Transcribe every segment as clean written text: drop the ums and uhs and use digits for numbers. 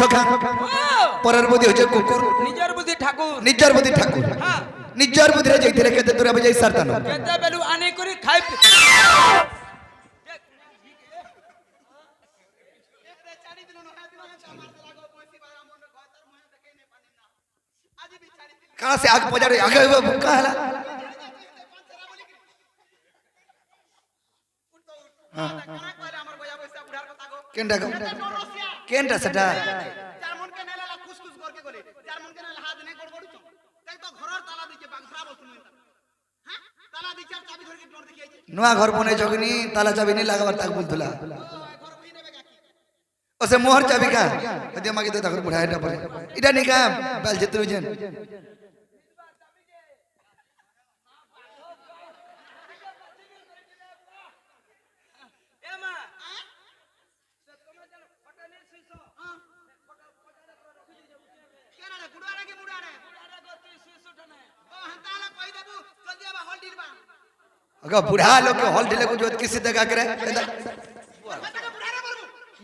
সখা পরের বুদ্ধি হচ্ছে কুকুর নিজের বুদ্ধি ঠাকুর নিজের বুদ্ধি রে যাইতে কেতে দূরে যাই সারতানো কেতে বেলু আনি করি খাই कहां से आग पजा रे आगे भूखा हला केंडा केंडा सेटा জার্মান কে নেলা খুসখুস করকে গলে জার্মান কে নেলা হাত নে গড়গড়ুছ তাই তো ঘরর তালা দিকে বাংসরা বস্তু নই হ্যাঁ তালা দিকে চাবি ধরে ডোর দেখি আইছে नुआ घर बने जगनी ताला चाबी नहीं लगावर ताक बोलतला ओसे मोहर चाबी का कदे मागे तो ताकर बुढ़ा एटा परे इटा नहीं का बाल जेतु जन अगर बुढ़ा लोग के हॉल ढिले को जो किसी जगह करे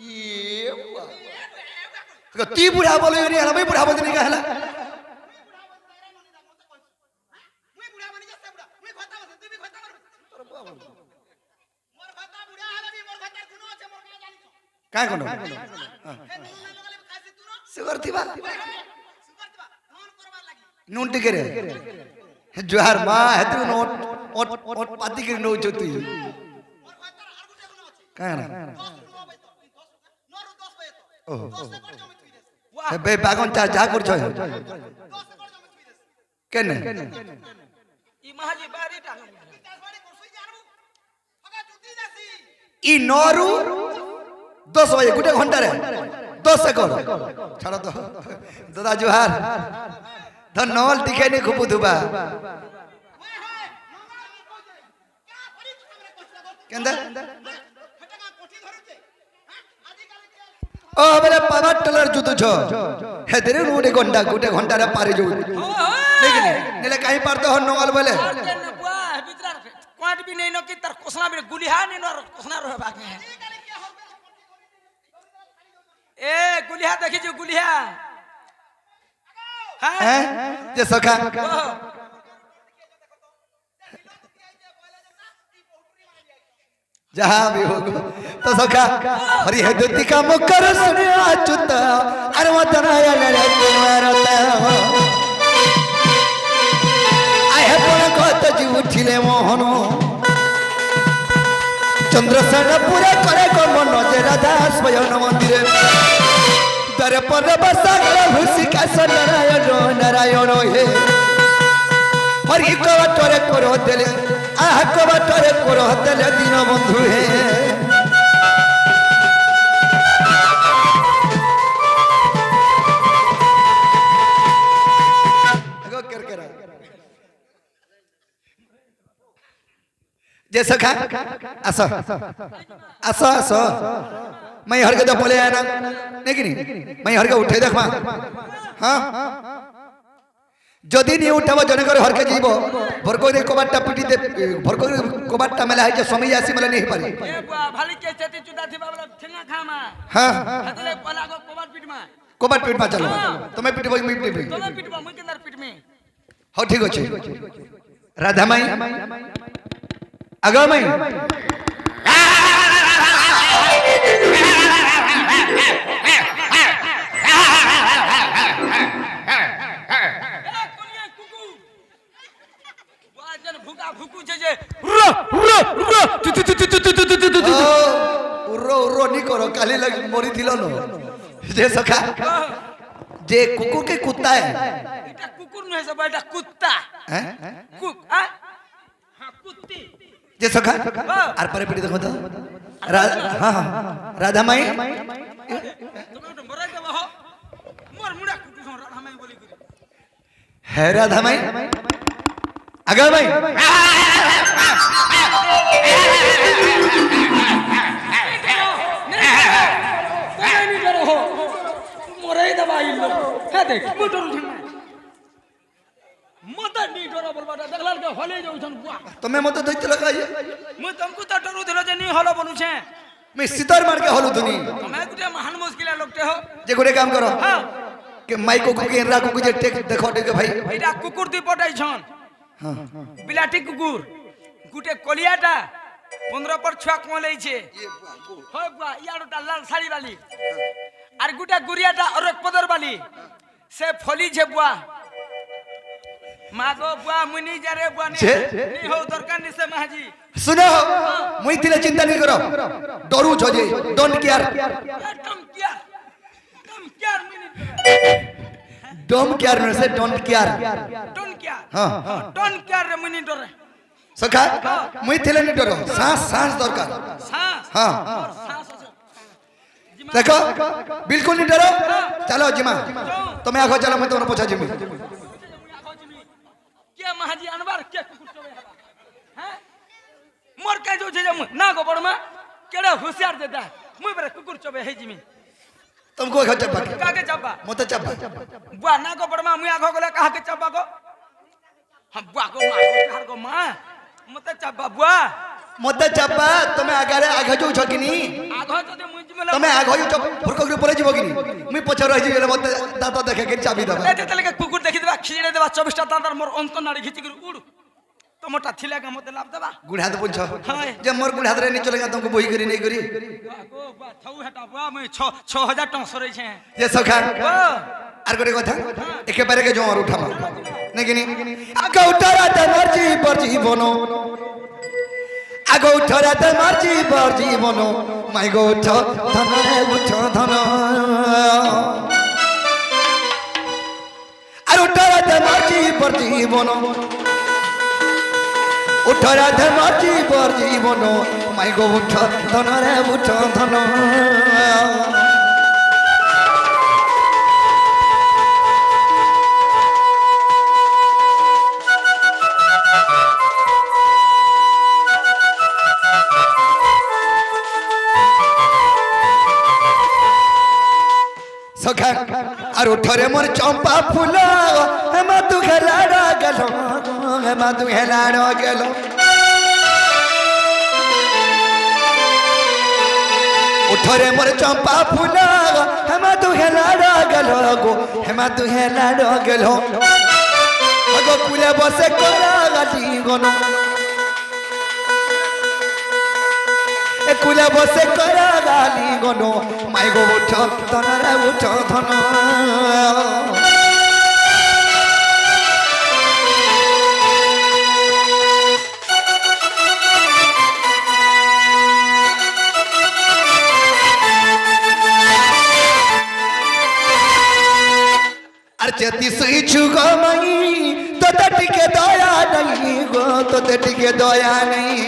ये ती बुढ़ा बोले नहीं हला भाई बुढ़ा बोलते नहीं कहला मुई बुढ़ा बनी जस्ता बुढ़ा मुई खता बस तू भी खता कर मोर खता बुढ़ा हला भी मोर खता गुनो আছে मोर का जानी काय कोन सुगर थीबा फोन करवा लागी नून टिके रे जोहार मां हेतु नोट ओट ओट पाती के नो जोती मोर खता आर गुटे गुनो আছে काना 10 नो बे तो 10 नो 10 बे तो 10 से कर जमी तुई दे हे बे बागन चा जा कर छ 10 से कर जमी तुई दे केने ई महाजी बारी टा बाड़ी कर सुई जानबू फगा जुती जासी ई नोरु 10 बजे गुटे घंटा रे 10 सेकंड छाड़ तो दादा जोहार धन नवल दिखे नहीं खूब दुबा ओए होए नंगा को जे क्या फरी तू हमरे कोछला केंदा फटका कोठी धरुचे हां आदि काले के ओ बेले पावर टेलर जुतु छ हे तेरे गुटे घंटा रे पारे जो लेकिन नेले काई पारतो हो नवल बोले क्वाट भी नहीं नो कि तर कोसना भी गुलिहा नहीं नो कोसना रह बाकी है ए गुलिहा देखि जो गुलिहा हैं जे सखा जहां भी हो तो सखा हरि है दुति का मुकर सुने अच्युत अरे वतना या लड़े मारता आय है पण कत जी उठिले मोहन चंद्रसेन पूरे करे को मन जे राधा स्वयं मंदिर दर पर बसा भूसी का नारायण हे हरि को बटरे करो देले आह को बटरे करो देले दीन बंधु हे अगो करकरा जे सखा आसो आसो आसो मैं हर के तो बोले आना नहीं कि नहीं मैं हर के उठे देखमा हां जदी नहीं उठाबो जने करे हर के जीवो भरको दे कोबाटा पिटी दे भरको कोबाटा मेला है जे समय आसी मेला नहीं पारी ए बा भाली के चती चुदा थी बाबला ठेंगा खामा हां हतले पला को कोबाट पीट मा कोबाट पीट मा चलो तुम्हें पिटबो मैं पिटबो तोला पीटबा मुई केंदर पीट में हो ठीक अछि राधा माई आगा माई भूकू जे उर्रो उर्रो नहीं करो काली लग मोरी थिलो नो जे सखा जे कुकुर के कुत्ता है এটা কুকুর নয় সব এটা কুত্তা हैं কুক হ্যাঁ কুত্তি जे सखा आर पारे पिटी देखो तो हां हां राधा माई তুমি তো মরাই দেবা हो मोर मुड़ा कुटु सो राधा माई बोली करी है राधा माई आगा माई नहीं करो हो मराई देबा ई लोग है देख मोटर उठन मत नहीं डरो बोलबाटा देखलाल के हले जाउ छन बुआ तुम्हें मत दैते लगाइए मु तुमको तो डरू दिलो जे नहीं हलो बोलू छे मैं सितार मार के हलू दुनी તમે ગુટે મહાન મુશ્કેલ લોકટે હો जे गोटे काम करो હા कि माइको को के राको को जे टेक देखो टेक भाई এইটা কুকুর দুই পটাই ছন বিলাটি কুকুর গুটে কলিয়াটা 15 পর ছুয়া কোলেইছে হয় বা ইয়াড়টা লাল শাড়ি বালি আর গুটে গুরিয়াটা অরক পদর বালি সে ফলি যে বুয়া মাগো বুয়া মুনি যারে বুয়া নি হো দরকার নি সে মাহাজি सुनो मुई तिले चिंता नहीं करो डरू छो जे डोंट केयर कम क्या मुनी डोंट केयर में से डोंट केयर टोन क्या हां टोन क्या रे मुनी डरे सखा मुई थिले नहीं डरो सांस सांस दरकार सांस हां सांस देखो बिल्कुल नहीं डरो चलो जिमा तुम्हें आगो चलो मैं तुम्हारे पूछा जिमी क्या महाजी अनवर क्या कुकुर चबे हैं मोर का जो छे ना गो बड़मा केड़ा होशियार देता मुई बरे कुकुर चबे हे जिमी तुमको एक चप्पा काके चब्बा मत चप्पा बुआ ना गो बड़मा मुई आगो गले कहा के चब्बा गो हम बुआ गो मां गो तार गो मां मत चब्बा बुआ मत चप्पा तुम्हें आगे आगे जो छकिनी आगो जदे मुई जिमे तुम्हें आगे जो फुरको के ऊपर जीवो किनी मुई पछर रहि जेले मत दाता देखे के चाबी दबा एते तले के कुकुर देखि देबा खिजड़े देबा 24 टा तांदर मोर अंत नाड़ी घिची कर उड़ तमोटा थिला का मते लाभ देबा गुढ़ा तो पूछ हां जे मोर गुढ़ा रे नहीं चलेगा तुमको बोही करी नहीं करी गो बा थौ हटा बुआ मुई 6000 टका सरे छे ये सखा ओ आर गोटे कथा एके बारे के जो और उठामा नहीं किनी आगे उठारा ते मर्जी पर जीवनो आगे उठारा ते मर्जी पर जीवनो माय गो उठ धन रे उठ धन आर उठारा ते मर्जी पर जीवनो उठारा ते मर्जी पर जीवनो माय गो उठ धन रे उठ धन सखा और उठरे मोर चंपा फूल हेमा तू खेलाड़ गलो हेमा तू खेलाड़ गलो उठरे मोर चंपा फूल हेमा तू खेलाड़ गलो गो हेमा तू खेलाड़ गलो गो कुले बसे कोला गाटी गनो ए कुले बसे कोला गाली गनो माय गो उठ धन रे उठ धन अर्चती सही छुगो मई तो टिके दया नहीं गो तो टिके दया नहीं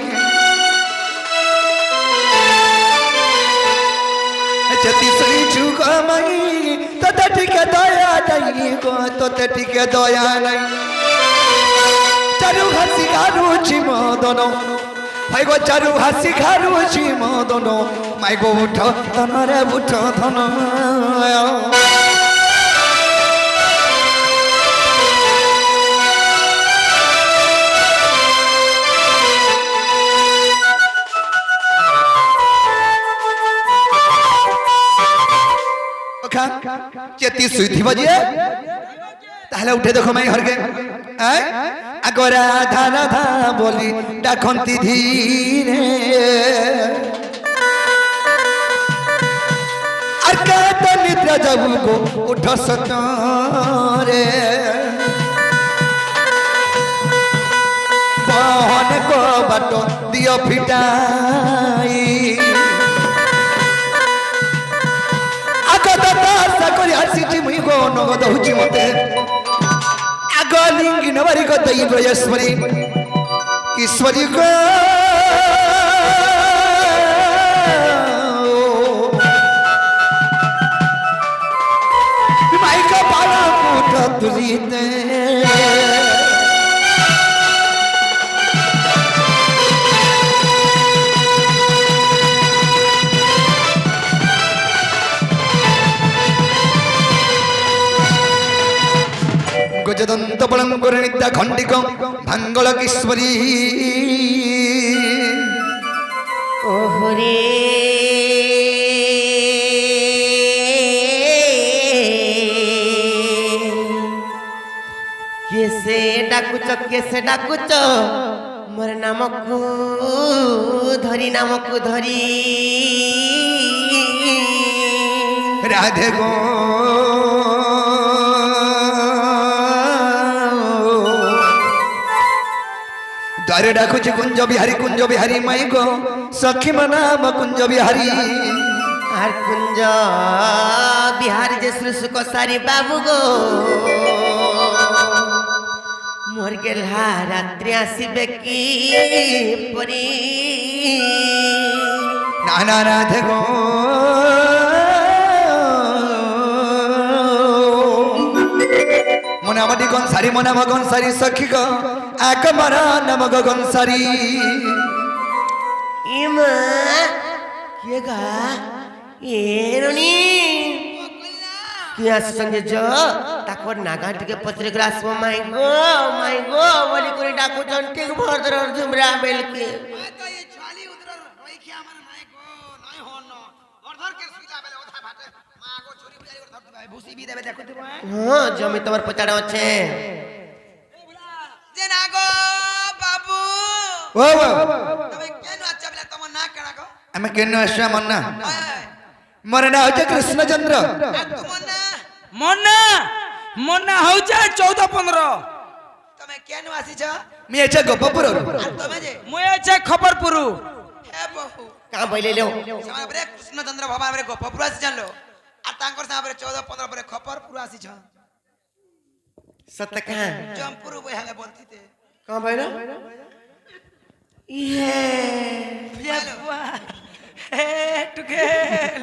अर्चती सही छुगो मई तो टिके दया नहीं गो तो टिके दया नहीं चारू हसी खारू छी मदनो भाई गो चारू हसी खारू छी मदनो माय गो उठ धन रे उठ धन चेती सुई बजे ताहले उठे देखो मैं घर के अगरा राधा राधा बोली डाकंती धीरे अरकात निद्रा जब को उठ सतारे बहन को बाटो दियो फिटाई हसी मुई गो नगद हुची मते आगो लिंगी नवरी को दई ब्रजेश्वरी ईश्वरी को माई का पाला पुट तुरीते गजदंत बलंगुर नित्या खंडिक भांगल किश्वरी ओहरे ডাকুছ কেসে ডাকুছ মোর নামকু ধরি রাধে গো দ্বারে ডাকুছি কুঞ্জ বিহারী মাই গো সখী নাম কুঞ্জ বিহারী আর কুঞ্জ বিহারী যে শ্রুশুক সারি বাবু গো মোর গেলা রাত্রি আসিবে কি পরি না না রাধে গো মনে আমাদি গনসারি মনে আমার গনসারি সখী গো এক মারা নাম গো গনসারি ইমা কে গা এরনি কি আসছন্তি জ তাকর নাগা টিকে পত্রে করে আসবো মাই গো বলি করে ডাকুছন ঠিক ভদ্র ঝুমরা বেলকে তো এই ছালি উদর রইখি আমার নাই গো নাই হন অর্ধর কে সুইলা বেলে ওথা ভাতে মা গো চুরি বুঝাই করে ধরতে ভাই ভুসি বি দেবে দেখো তো হ্যাঁ জমি তোমার পচাড়া আছে যে না গো বাবু ও তুমি কেন আচ্ছা বলে তোমার না কেনা গো আমি কেন আসছে আমার না ওই মোর না হচ্ছে কৃষ্ণচন্দ্র তোমার না মন্না হচ্ছে 14-15 তুমি কেন আসিছ মি এসে গোপপুর আর তুমি যে মুই আছে খবরপুরু হে বহু কা বইলে লেও ସେମାନେ ପରେ କୃଷ୍ଣଚନ୍ଦ୍ର ଭଗବାନ ପରେ ଗୋପପୁର ଆସି ଜାଣିଲ ଆଉ ତାଙ୍କର ସାଙ୍ଗରେ 14-15 ପରେ ଖପରପୁର ଆସିଛ सत्य का ଜମ୍ପୁର ବହାଲେ ବୋଲଥିତେ का बइला ये হে টুকেল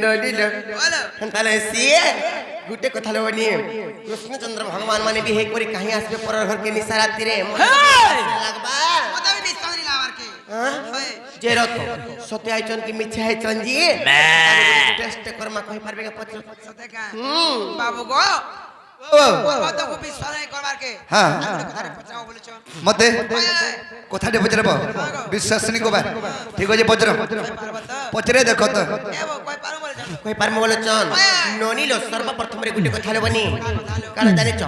नदी लो बोलो हंताले सिए गुटे कथा लो बनी कृष्णचंद्र भगवान माने भी हे कोरी कहीं आसबे पर घर के निसारा तीरे लगबा ମୋତେ ବି ବିଶ୍ୱାସ नहीं लावार के हां होय जे रत सत्य आइचन की मिछा है चंजी टेस्ट करमा कहि पारबे के पत्र सते का बाबू गो ও ମୋତେ को विश्वास नहीं करवार के হ্যাঁ কথারে পচাও বলেছ মতে কথাটি পচরব বিশ্বাস নি কবা ঠিক আছে পচর পার্বত পচরে দেখো তো এ বো কই পারু বলেছ কই পারম বলে চন ননি লো সর্বপ্রথম রে গুटे কথা লো বনি কাল জানি চ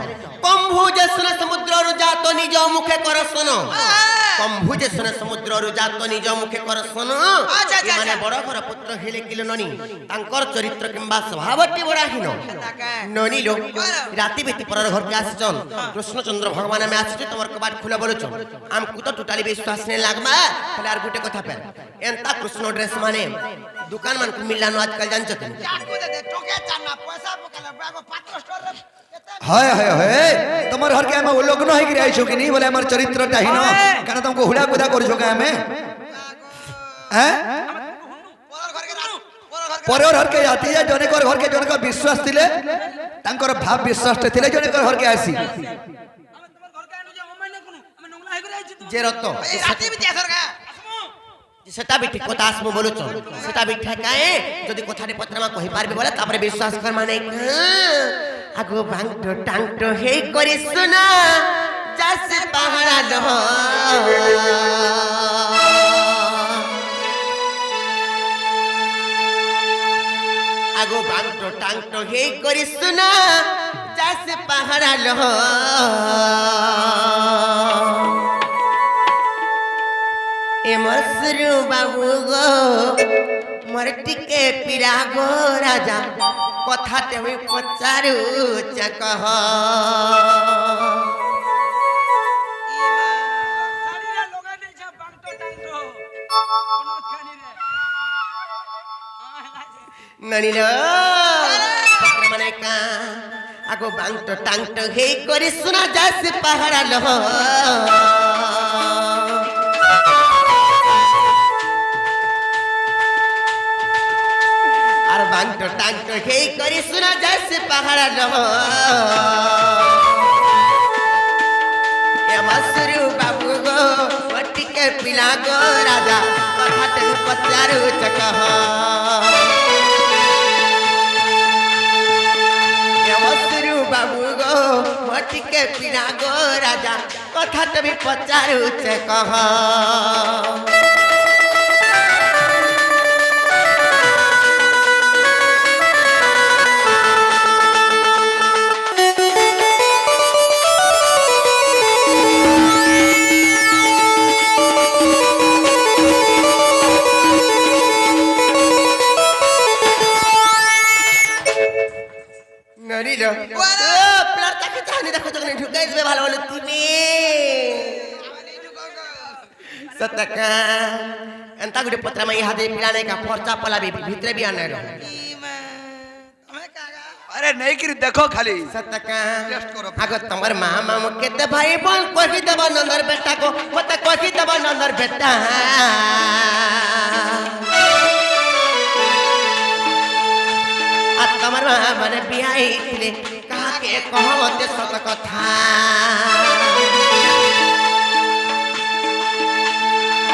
কম্ভুজেশ্বর সমুদ্র রু জাত নিজ মুখে করসন কম্ভুজেশ্বর সমুদ্র রু জাত নিজ মুখে করসন মানে বড় ঘর পুত্র হেলে কিলো ননি তাঙ্কর চরিত্র কিংবা স্বভাবটি বড়াহীন ননি লো রাতি বেতি পরর ঘর কে আসছন কৃষ্ণচন্দ্র ভগবান আমি আসছি তোমার কবাট খুলে বলেছ আমকু তো টোটালি বিশ্বাস নেই লাগবা তাহলে আর গুটে কথা পেল এন্তা কৃষ্ণ ড্রেস মানে দোকান মান কু মিলানো আজকাল জানছ তুমি যাকু দে টোকে চানা পয়সা পকালে বাগো পাত্র স্টোর রে হয় হয় হয় তোমার ঘর কে আমি উলগ্ন হই গিয়ে আইছো কি নি বলে আমার চরিত্রটা হীন কেন তোমাকে হুড়া কুদা করছো কে আমি হ্যাঁ পরর ঘর কে রাখু পরর ঘর কে পরের ঘর কে যাতি যে জনেকর ঘর কে জনেক বিশ্বাস দিলে তাঙ্কর ভাব বিশ্বাসটা দিলে জনেকর ঘর কে আসি আমি তোমার ঘর কাই নজে অমান্য কোন আমি নোংলা হই করে আইছি তো যে রত এই রাতি বিতি আসর গা সেটা বি ঠিক কথা আসমু বলুছ সেটা বি ঠেকায়ে যদি কথাটি পত্রমা কহি পারবি বলে তারপরে বিশ্বাস কর মানে আগো ভাঙটো টাংটো হেই করি শোনা যাসে পাহাড়া লহ আগো ভাঙটো টাংটো হেই করি শোনা যাসে পাহাড়া লহ ए मसरू बाबू गो मोर टिके पीड़ा गो राजा कथा ते हुई पचारू चकह শাড়িরা লগা দেছে বাংটো টাংটো কোন খানি রে ननिलो मने का आगो बांगटो टांगटो हे करी सुना जासे पहाड़ा लह আর বাংটো টাংটো হেই করি শোনা যাচ্ছে পাহাড়া লহ এ মাসুরু বাবু গো মটিকে পিলা গো রাজা কথাতে পচারু চকহ এ মাসুরু বাবু গো মটিকে পিলা গো রাজা কথাতে পচারু চকহ নরিলো ও প্লার তাকে জানি দেখো তো ঢুকাই দিবে ভালো ভালো তুমি সতকা এন্তা গুটে পত্রা মাই হাতে পিলানে কা ফরচা পলাবি ভিতরে বি আনাইলো अरे नहीं कि देखो खाली सतका टेस्ट करो आगो तमर मामा केते भाई बोल कोही दबा नंदर बेटा को मत कोही दबा नंदर बेटा आ तमर मामा ने बियाई थिले कहा के कहवते सत कथा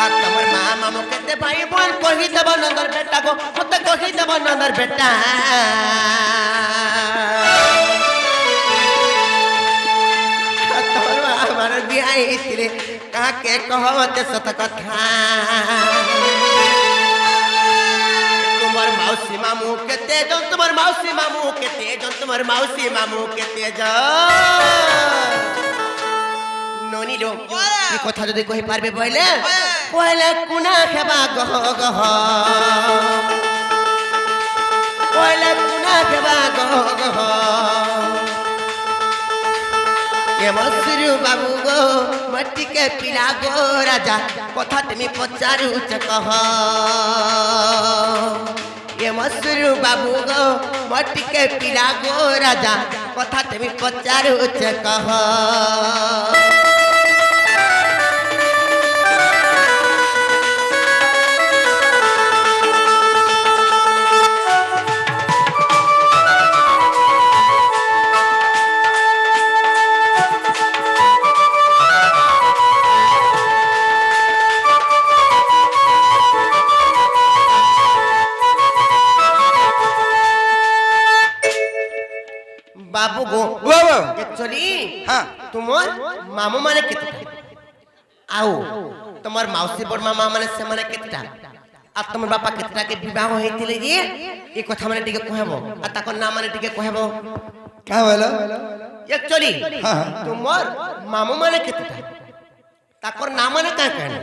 आ तमर मामा केते भाई बोल कोही दबा नंदर बेटा को मत कोही दबा नंदर बेटा हमारा बियाह इसलिए कहा के कहवते सत कथा तुम्हार मौसी मामू के तेज तुम्हार मौसी मामू के तेज तुम्हार मौसी मामू के तेज ननी लो ये कथा যদি কই পারবে বলে কইলে কুনা খেবা গহ গহ কইলে কুনা খেবা গহ গহ ये मसरू बाबू गो मट्टी के पिला गो राजा कथा तुम पचारू कह ये मसरू बाबू गो मट्टी के पिला गो राजा कथा तुम पचारू कह बाबू गो एक्चुअली हाँ तुमर मामू माने कितना आओ तुमर मौसी बड़ मामा माने से माने कितना आ तुमर बापा कितना के विवाह होइतिले जे ए कथा माने टिके कहबो आ ताकर नाम माने टिके कहबो क्या बोला एक्चुअली हाँ। तुमर मामू माने कितना ताकर नाम माने का कहना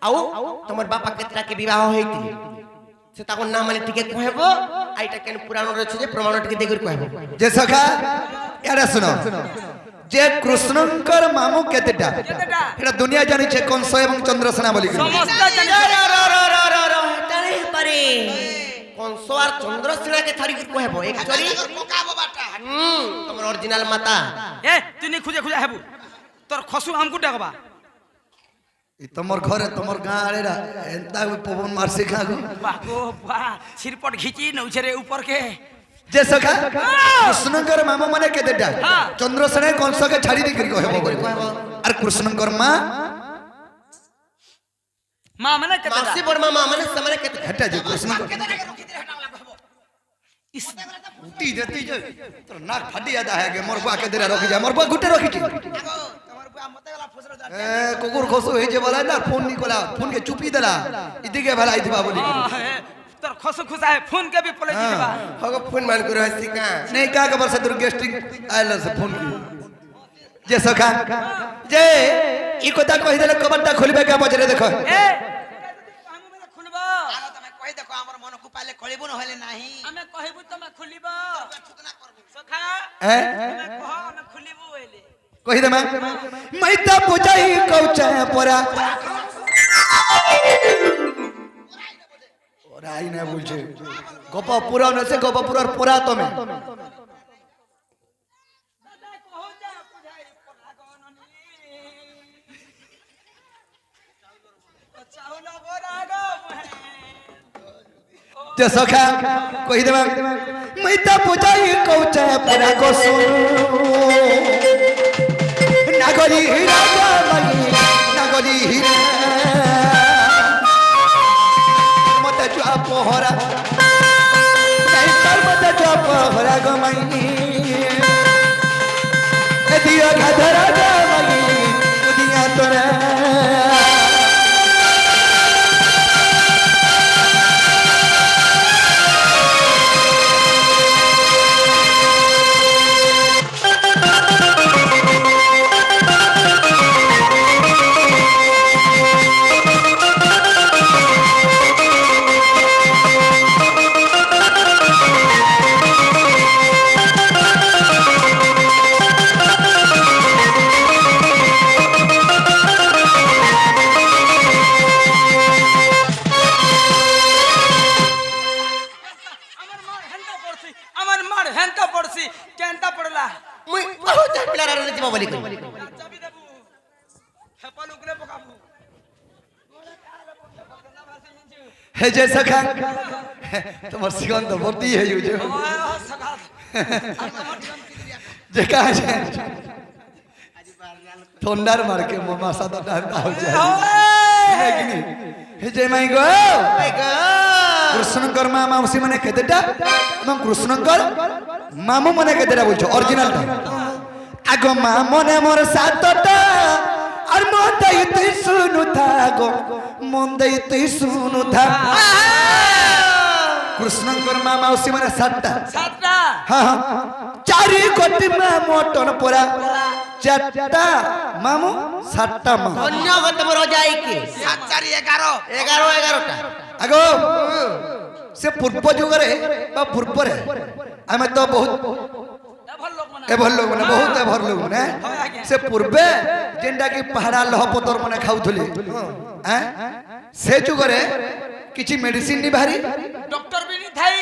आओ तुमर बापा कितना के विवाह होइतिले से ताकर नाम माने टिके कहबो आइटा केन पुराण रछ जे प्रमाण टिके देगर कहबो जे सखा यार सुनो जे कृष्णकर मामू केतेटा केतेटा? एटा दुनिया जानि छे कंस एवं चंद्रसेना बोली समस्त जन तारे पारे कंस और चंद्रसेना के थारी को कहबो एक्चुअली तमर ओरिजिनल माता ए तू नहीं खुजे खुजा हेबू तोर खसु हमकु डकबा ई तमर घरे तमर गां आड़ेरा एंता पवन मार सिखा गो वाह गो वाह सिरपट घिची नौछरे ऊपर के जे सखा कृष्णकर मामू माने केतेटा हाँ। चंद्रसेना कंस के छाड़ी दे करी कहबो और कृष्णकर मां मां मने केतदा मासी बड़ मामा माने समरे के हटा जे कृष्णकर इस उठी जती जे तोर नाक फाटी जाता है के मोर बुआ के देरा रखी जा मोर बुआ गुटे रखी छी तमर बुआ मते वाला फसरो जा ए कुकुर खसु हे जे बोला ना फोन निकोला फोन के चुपी देला इदी के भला इथबा बोली हां है तोर खसु खुसा है फोन के भी पले दिबा होगो फोन मान को रहसी का नहीं का खबर से दुर गेस्टिंग आइल से फोन की जे सखा जे ई कथा कहि देले कबरटा खोलबे के बजरे देखो ए हम में खुलबा आगो तमे कहि देखो हमर मन को पाले खळिबो न होले नाही हमें कहबू त मैं खुलिबा ठुकना करबो सखा हैं हमें कह हमें खुलिबू एले कहि दे मैं मैता पूजाई कौचा परा ओराई ना बोलछे गोपा पूरा न से गोपा पूरा पूरा तो में दादा कहो जा बुझाई पला गननी चाउल बोरा गो जे सखा कहि दे मैता पूजाई कौचा परा को सुन नागरी राजा मई नागरी हीरा मत जो पोहरा नहीं कर मत जो पोहरा गमई दिया घधरा गमई उदिया तोरा বলি কই চাবি দেবু হেপা লুকলে পকাবু হে যে সখা তোমার সিগন্ধ ভর্তি হয়ে যাচ্ছে সকাল যে কাছে ঠন্ডার মার্কে মাসা তো ঠান্ডা হচ্ছে নাকি হে যে মাই গো কৃষ্ণঙ্কর মা মাউসি মানে কেতেটা এবং কৃষ্ণঙ্কর মামু মানে কেতেটা বলছো অরিজিনালটা আগ মা মনে মোর সাতটা আর মন দেই তুই শুনু থাকো মন দেই তুই শুনু থাক কৃষ্ণঙ্কর মা মাউসি মানে সাতটা সাতটা হ্যাঁ হ্যাঁ চারি কোটি মা মটন পোড়া চারটা মামু সাতটা মা ধন্যবাদ তোমার যাইকে 7 4 11 11টা আগো সে পূর্ব যুগরে বা পূর্বরে আমি তো বহুত ভাল লোক মানে এভর লোক মানে বহুত এভর লোক মানে সে পূর্বে যেটা কি পাহাড়া লহপতর মানে খাউথলি হ্যাঁ সে যুগরে কিছু মেডিসিন নি বাহারি ডক্টর বি নি থাই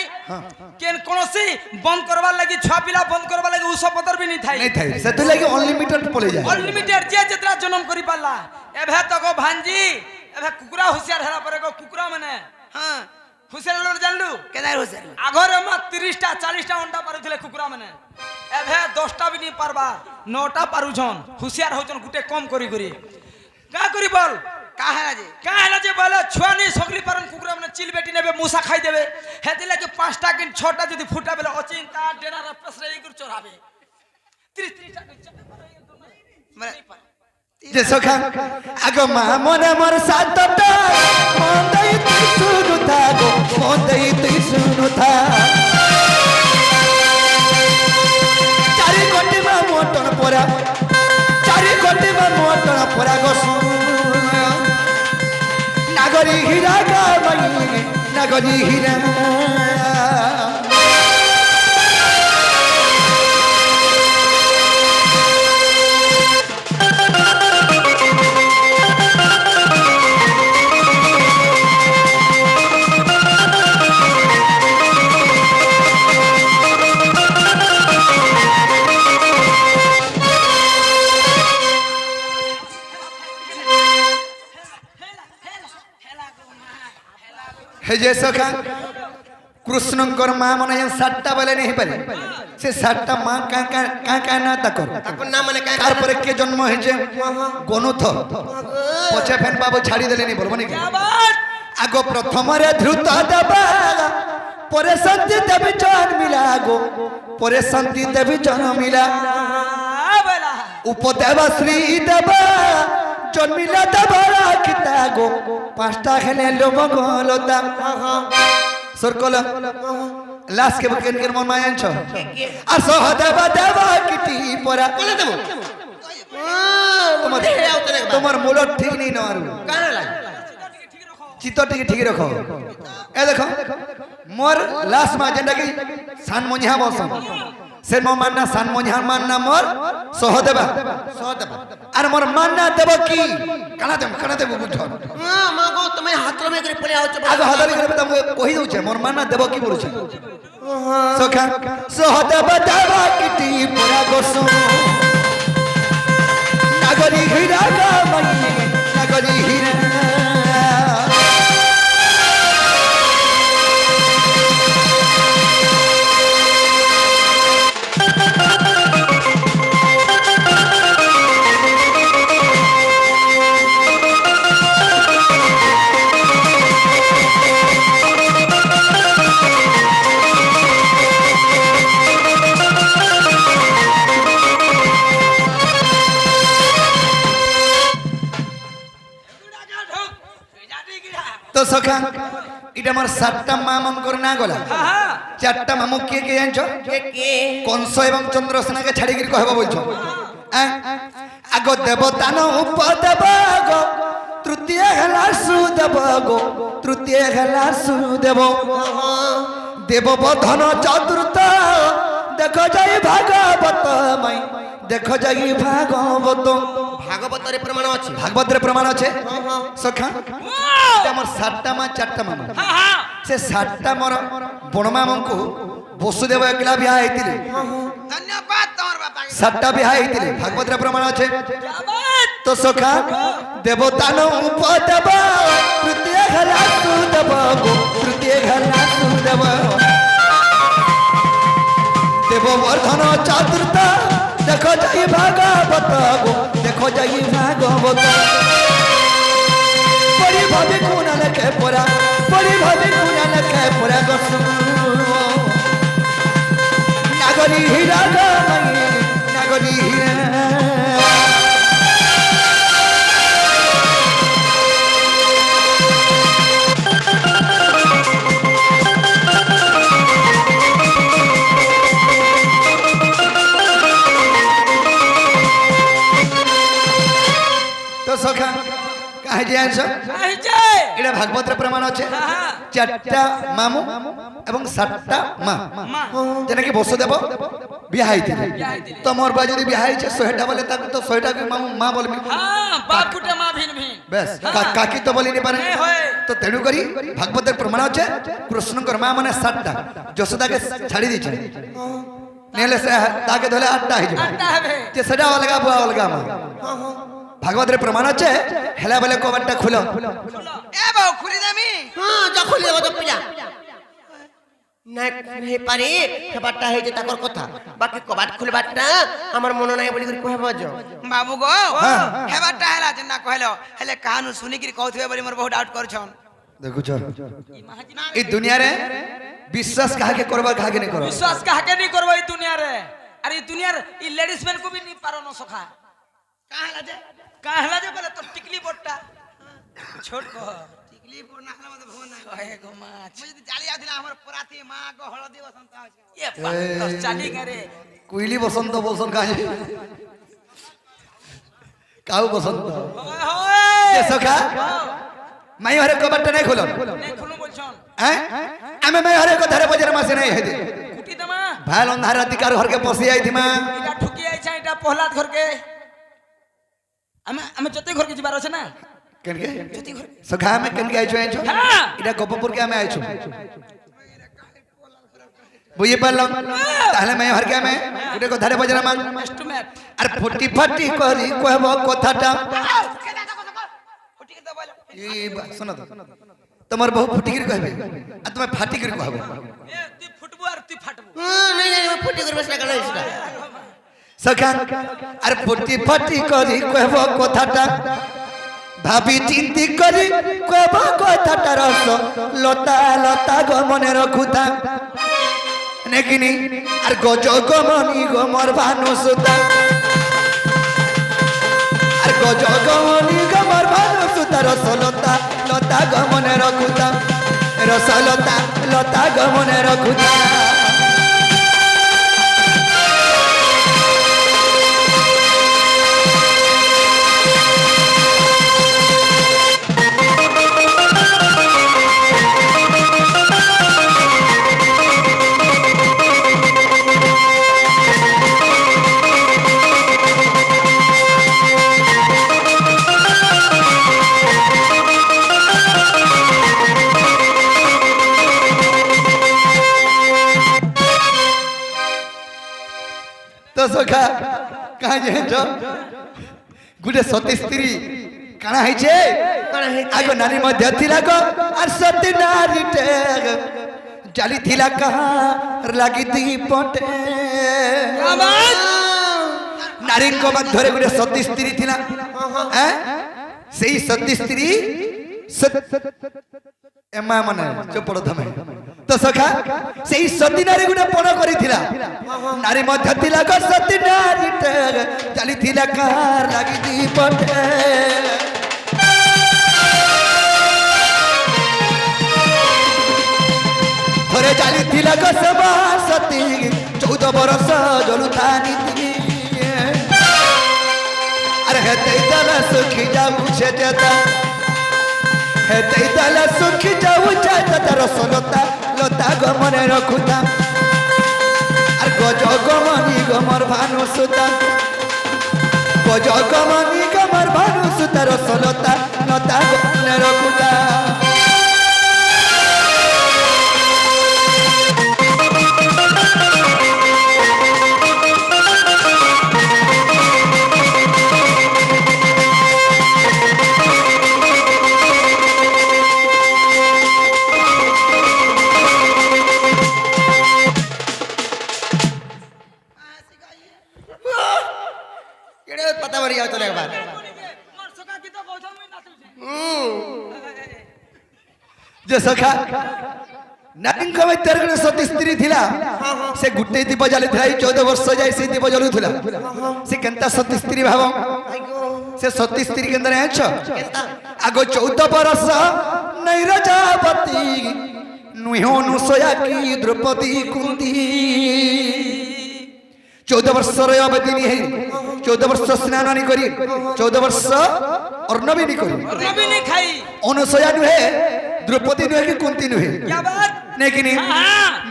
কেন কোনসি বন্ধ করবার লাগি ছয়া পিলা বন্ধ করবার লাগি ঔষধ পত্র বি নি থাই नहीं थाई सेतु लगी अनलिमिटेड पले जाए अनलिमिटेड जे जेतरा जन्म करी पाला एभे तो गो भांजी एभे कुकुरा होशियार हेला परे गो कुकुरा माने हां होशियार लोग जानलु केदार होशियार आगरे मा 30 टा 40 टा अंडा पारुथिले कुकुरा माने एभे 10 टा भी नहीं पारबा 9 टा पारु छन होशियार हो छन गुटे कम करी करी का करी बोल का है जे बोले छुआ नहीं सगली पारन कुकुरा माने चिल बेटी नेबे मूसा खाई देबे हेति लागे 5 टा कि 6 टा जदी फुटा बेले अचिन ता डेना रे पसरे इकुर चोराबे 30 टा माने जे सखा आगो मा मने मोर सातटा मन दई तुई सुनु था गो मन दई तुई सुनु था चारि कोटी मा मोटन पोरा चारि कोटी मा मोटन पोरा गो नागरी हीरा का मई नागरी हीरा हे जे सखा कृष्णंकर माँ मन सातटा बेले नहीं पारे से सातटा माँ का ना तक তারপর না মানে কাই তারপরে কে জন্ম হয়েছে গনুথ পছে ফেন বাবু ছাড়ি দেলেনি বলবো নাকি क्या बात আগো প্রথমরে ধ্রুত দেবা পরে শান্তি দেবী জন্মিলা গো পরে শান্তি দেবী জন্মিলা बेला উপদেবা শ্রী দেবা জন্মিলা দেবা রাখিতা গো পাঁচটা খেলে লোমগলতা সরকল লাস্ট কে বকেন কেন মন মায়ান ছ আর সহদেবা দেবা কিটি পরা বলে দেব তোমার দেহে আউতে না তোমার মূল ঠিক নেই না আর কানা লাগে চিত্ত টিকে ঠিক রাখো এ দেখো মোর লাস্ট মা যেটা কি সান মঞ্জা বসম সে মো মান্না সান মঞ্জা মান্না মোর সহদেবা সহদেব আর মোর মান্না দেব কি কানা দেব বুঝো মা গো তুমি হাত রমে করে পড়ে আউছ আগে হদারি করে তুমি কই দউছে মোর মান্না দেব কি বলছে সখা সহদেবা দেব কিটি পরা গোসো নাগরি হীরা গা মাই নাগরি হীরা তো সখা এটা আমার সাতটা মা মন করে না গলা हां চারটা মামু কে কে জানছো কে কে কংস এবং চন্দ্রসেনাকে ছাড়ি গিয়ে কহবা বলছো আগ দেবতান উপদেব গো তৃতীয় হেলা সুদেব গো তৃতীয় হেলা সুদেব দেববধন চতুর্থ দেখো যাই ভাগবত মাই দেখো যাই ভাগবত ভাগবতরে প্রমাণ আছে ভাগবতের প্রমাণ আছে সখা এটা আমার সাতটা মা চারটা মামা हां हां से सातटा मोर बणमामू বসুদেব একলা বিয়া হইতিলে ধন্যবাদ তোমার বাবা সাতটা বিয়া হইতিলে ভাগবতের প্রমাণ আছে क्या बात তো সখা দেবতান উপদেব তৃতীয় ঘলা সুদেব গো তৃতীয় ঘলা সুদেব দেববর্ধন চতুর্থ দেখো যাই ভাগবত গো দেখো যাই ভাগবত পরি ভাবে কোনা লেখে পড়া পরি ভাবে কোনা লেখে পড়া গো নাগরী হীরা গো নাগরী হীরা তো সখা কাহে যে আনছ नहीं जाए এটা ভাগবতের প্রমাণ আছে हाँ চারটা মামু এবং সাতটা মা माँ যেনাকি বসুদেব বিয়া হইতিলে বিয়া হইতিলে। তোমার বা যদি বিয়া হইছে 100টা বলে তাকে তো 100টা মামু মা বলবি हाँ बाप गुटे माँ भिन भिन বেশ কাকি তো বলি নি পারে नहीं होए তো তেণু করি ভাগবতের প্রমাণ আছে কৃষ্ণঙ্কর মা মানে 7টা যশোদাকে ছাড়ি দিয়েছে নেলে সে তাকে ধরে 8টা হয়ে যাবে आटा है बे যে সেটা অলগা বুয়া অলগা মা ভাগবতের প্রমাণ আছে হেলা বলে কবাটটা খুলো এ বাবু খুলি দামি হ্যাঁ যখন দেব তো পূজা নাই হে পারে হেবারটা হয়েছে তাকর কথা বাকি কবাট খুলবারটা আমার মনে নাই বলি করে কহব যো বাবু গো হ্যাঁ। হেবারটা হেলা যে না কহিলো হেলে কাহানু শুনিকিরি কହୁଥିବେ ବୋଲି ମୋର ବହୁତ ডাউট করছন দেখুছ ई महाजी এই দুনিয়ারে বিশ্বাস কাহাকে করবা কাহাকে नहीं করবা विश्वास काहे नहीं करबो ई दुनिया रे अरे ई दुनिया रे ई लेडीज मैन को भी नहीं पारो न सखा কাহা হেলা যে कहला जे बोले तो टिकली बोट्टा छोट को টিকলি পর না হেলা মতে ভোন না कहे गो माछ মই যদি জালি আদিলা আমার পরাতি মা গো হলদি বসন্ত আছে ये बात चाली करे কুইলি বসন্ত বসন্ত কাহে কাউ বসন্ত होए होए এ সখা মাই হরে কবাটটা নাই খুলো नहीं खुलू बोलछन হ্যাঁ আমি মাই হরে ধারে বজারে মাসে নাই হেদি कुटी दमा ভাই অন্ধার অধিকার ঘরকে পশি আইথিমা इटा ठुकी आई छै इटा पहलाद घर के हमें जते घर के जिबार আছে না কেনকে সখা আমি কেনকে আইছো আইছো হ্যাঁ এটা গোপপুর কে আমি আইছো বুঝি পারলাম তাহলে মাই হরকে আমি গুটে ধারে বজারে মান एस्टिमेट আর ফটি ফটি করি কহব কথাটা ফুটিকে তো বল শোনো তো তোমার বহু ফুটিকিরি কহবে আর তুমি ফাটিকিরি কহবে ए तू फुटबो और तू फाटबो নাই নাই ফুটি করবে সেটা কেন সেটা সখা আর ফটি ফটি করি কহব কথাটা ভাবি চিন্তি করি কহব কথাটা রস লতা লতা গো মনে রখুতা নেকিনি আর গজ গমনি গমর ভানু সুতা আর গজ গমনি গমর ভানু সুতা রস লতা লতা গো মনে রখুতা রস লতা লতা গো মনে রখুতা তো সখা কাঁ যেছ গুটে সতী স্ত্রী কাଣା হইছে কাଣା হইছে? আগ নারী মধ্যে থিলা গো আর সতী নারীটে জালি থিলা কাহার লাগি দীপটে নারীଙ୍କ ମଧ୍ୟରେ ଗୋଟେ ସତୀ ସ୍ତ୍ରୀ ଥିଲା ସେଇ ସତୀ ସ୍ତ୍ରୀ ଏମା ମାନେ ଚୋପଡ଼ ତମେ ତ ସଖା ସେଇ ସତୀ ନାରୀ ଗୋଟେ ପଣ କରିଥିଲା ନାରୀ ମଧ୍ୟ ଥିଲା ଗ ସତୀ ନାରୀଟେ ଚାଲିଥିଲା କାହାର ଲାଗି ଦୀପଟେ ଥରେ ଚାଲିଥିଲା ଗ ସେବା ସତୀ 14 ବର୍ଷ ଜଳୁଥା ନୀତି अरे हेते तला सुखी जाऊ छेता हेते तला सुखी जाऊ छेता तार सोलता लता गमने रखुता अरे गज गमनी गमर भानु सुता गज गमनी गमर भानु सुता रसलता लता गमने रखुता যে সখা নারীঙ্ক মধ্যে গোটে সতী স্ত্রী থিলা সে গুটে দীপ জালিথিলা 14 ବର୍ଷ যাই সেই দীপ জলুথিলা সে কেনতা সতী স্ত্রী ভাব সে সতী স্ত্রী কেনতা জানিছ আগো 14 বরষ নৈরজাবতী নুহে অনুসয়া কি দ্রৌপদী কুন্তি 14 ବର୍ଷର ଅବଧିନି ହେଇ 14 ବର୍ଷ ସ୍ନାନ ନି କରି 14 ବର୍ଷ ଅର୍ଣ୍ଣବିନି କରି ଅର୍ଣ୍ଣବିନି ଖାଇ ଅନୁସୟା ନୁହେଁ द्रौपदी नुहे कि कुंती नुहे क्या बात नहीं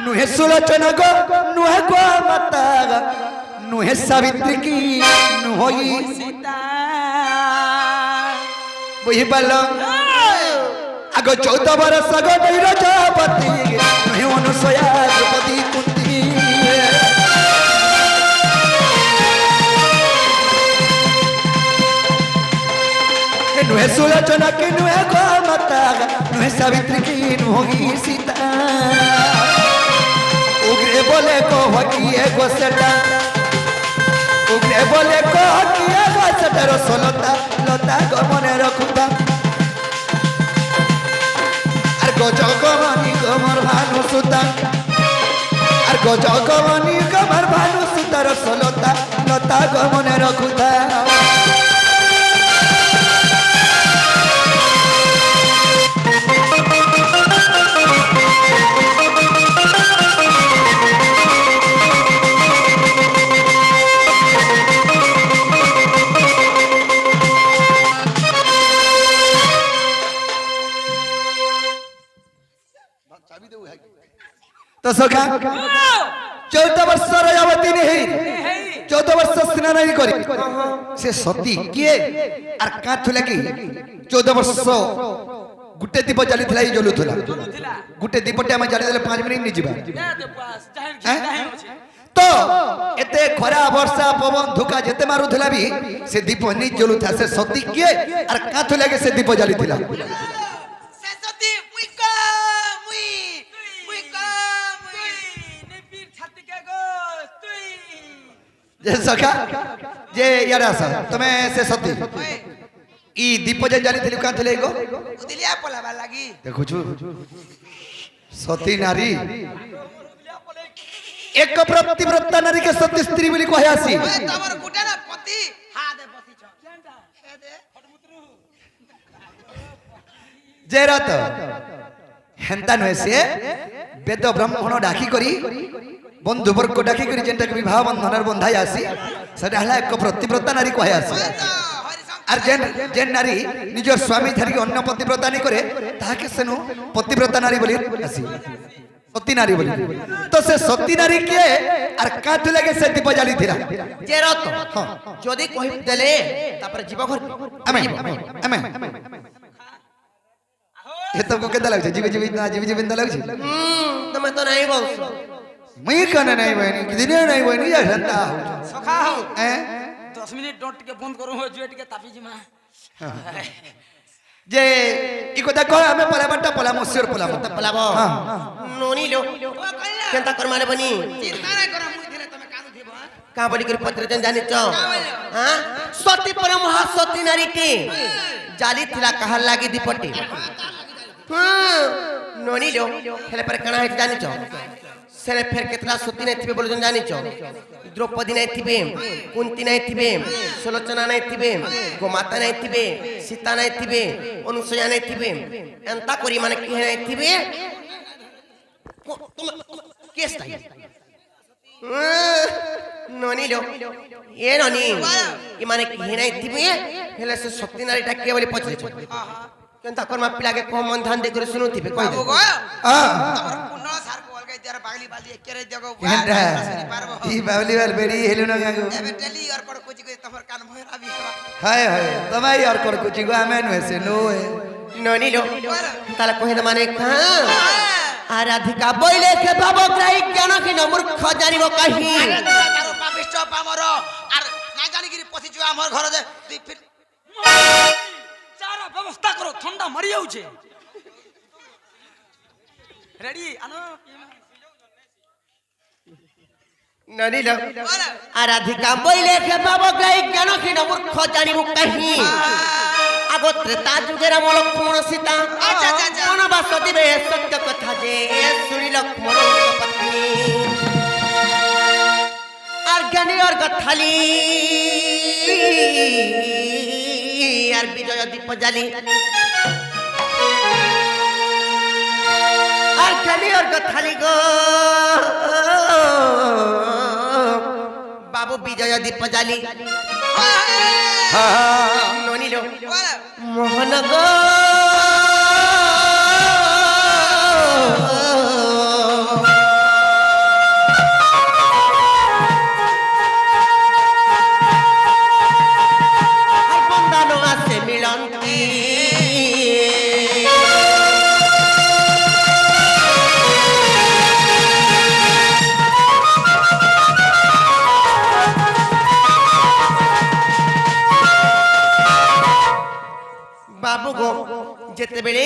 नुहे सुलोचना गो नुहे गो माता नुहे सावित्री की नुहोई सीता वही बालो आगो 14 बरस गो नैरजावती नुहे अनुसया द्रौपदी कुंती नुहे सुलोचना की नुहे गो माता नुहे सावित्री की नुहोगी सीता उग्रे बोले को हकिए गो सेटा उग्रे बोले को हकिए गो सेटा रसलता लता गो मने रखुता आर गो जगमनी गमर भानु सुता आर गो जगमनी गमर भानु सुता रसलता लता गो मने रखुता तो सखा 14 वर्षर अवधि नहीं 14 वर्ष स्नान नहीं करी से सती किए आर का थुला कि 14 वर्ष गुटे दीप जली थला जलुथला गुटे दीपटे हम जली देले 5 मिनिट नि जीवा तो एते खरा वर्षा पवन धुका जेते मारुथला भी से दीप नि जलुथा से सती किए आर का थुला कि से दीप जली थला जे सखा जे यार आसा तमे से सती ई दीप जे जली थली का थले गो उदिलिया पलावा लागी देखो छु सती नारी एक प्रतिव्रता नारी के सती स्त्री बोली कहे आसी तमर गुटा ना पति हा दे बसी छ केंटा हे दे जे रात हेंता नहे से वेद ब्राह्मण डाकी करी बंधु वर्ग को डाकी करी जेंटा विवाह बंधनर बंधाई आसी सेटा हला एक प्रतिव्रता नारी कहे आसी आर जेन नारी निज स्वामी धरी अन्य पतिव्रता नहीं करे ताके सेनु पतिव्रता नारी बोली आसी सती नारी बोली तो से सती नारी के आर का लगे से दीप जाली थिला जे रत जदी कहि देले तापर जीव घर अमे ये तो को केदा लागे जीव जीव ना जीव जीव लागे तमे तो नहीं बोल मैं कने नहीं बहनी किदिने नहीं बहनी या ठंडा सखा हो हैं 10 मिनिट डॉट के बंद करू हो जेट के तापी जिमा जे इको देखो हमें पला बट्टा पला मुसिर पला त पलाबो नोनी लो केनता कर माने बनी चिंता नहीं करो मुई दिने तमे कानु थिबो का बड़ी कर पत्र जन जानि छ हां सती पर महासती नारी के जाली थिला कहा लागी दीपटी नोनी लो हेले पर कणा है जानि छ सेने फेर केतला सती नहीं थिबे बोल जन जानि छ द्रौपदी नहीं थिबे कुंती नहीं थिबे सुलोचना नहीं थिबे गोमाता नहीं थिबे सीता नहीं थिबे अनुसया नहीं थिबे एंता करी माने की नहीं थिबे तुम केस ताई नोनी लो ये नोनी ये माने की नहीं थिबे हेले से सती नारी टा के बोली पछले छ केनता कर मा पिला के को मन ध्यान दे कर सुनु थिबे कहि दे हां पुन्ना सार को अलगा तेरा बागली बाली एकेरे जगह केनता ई बावली वाल बेड़ी हेलो ना गागो एबे टेली और पर कुछ के तमर कान भरा भी हाय हाय तमाई और कर कुछ गो हमें न से नो है नोनी लो ताला कहि दे माने हां आराधिका बोले के बाबो ग्राही ज्ञान कि न मूर्ख जानिबो कहि तारो पापिष्ट पामर और ना जानी गिरी पसी जो हमर घर दे तू फिर चारा व्यवस्था करो ठंडा मरि जाउ छे रेडी आनो ननी लो आराधिका बोले के बाबो ग्राही ज्ञान कि न मूर्ख जानिबो कहि আগত ত্রেতা যুগের রাম লক্ষ্মণ সীতা বনবাস দিবে সত্য কথা যে শুনি লক্ষ্মণ পত্নী আর জ্ঞানী অর্ঘ থালি আর বিজয় দীপ জালি আর জ্ঞানী অর্ঘ থালি গো বাবু বিজয় দীপ জালি ননিল মোহন গো আর বন্দানো আছে মিলন্তি বাবু গো যেতেবেলে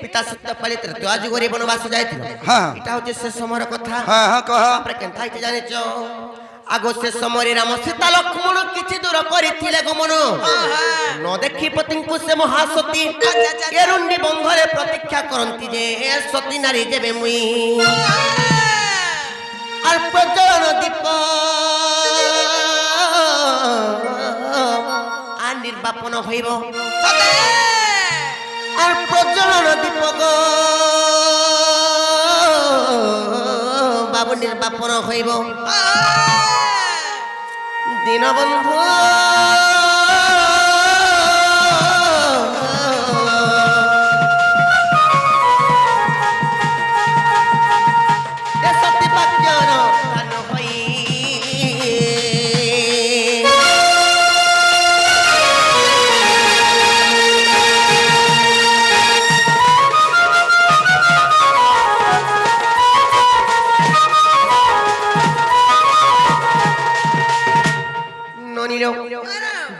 পিতা সত্যপালি তৃতীয় যুগরে বনবাস যাইছিল হ্যাঁ। এটা হচ্ছে সে সময়ের কথা হ্যাঁ হ্যাঁ কহ তারপরে কেনতা হইতে জানিছ আগ সে সমୟରେ রাম সীতা লক্ষ্মণ କିଛି ଦୂର କରିଥିଲେ ଗମନ ନ ଦେଖି ପତିଙ୍କୁ ସେ ମହାସତୀ ଏରୁଣ୍ଡି ବନ୍ଧରେ ପ୍ରତୀକ୍ଷା କରନ୍ତି ଯେ ସତୀ ନାରୀ ଯେବେ ମୁଇଁ আর প্রজ্বলন দীপ আর নির্বাপন হইব আর প্রজ্বলন দীপ গো বাবু নির্বাপন হইব দীনবন্ধু সতী বাক্যর প্রাণ হই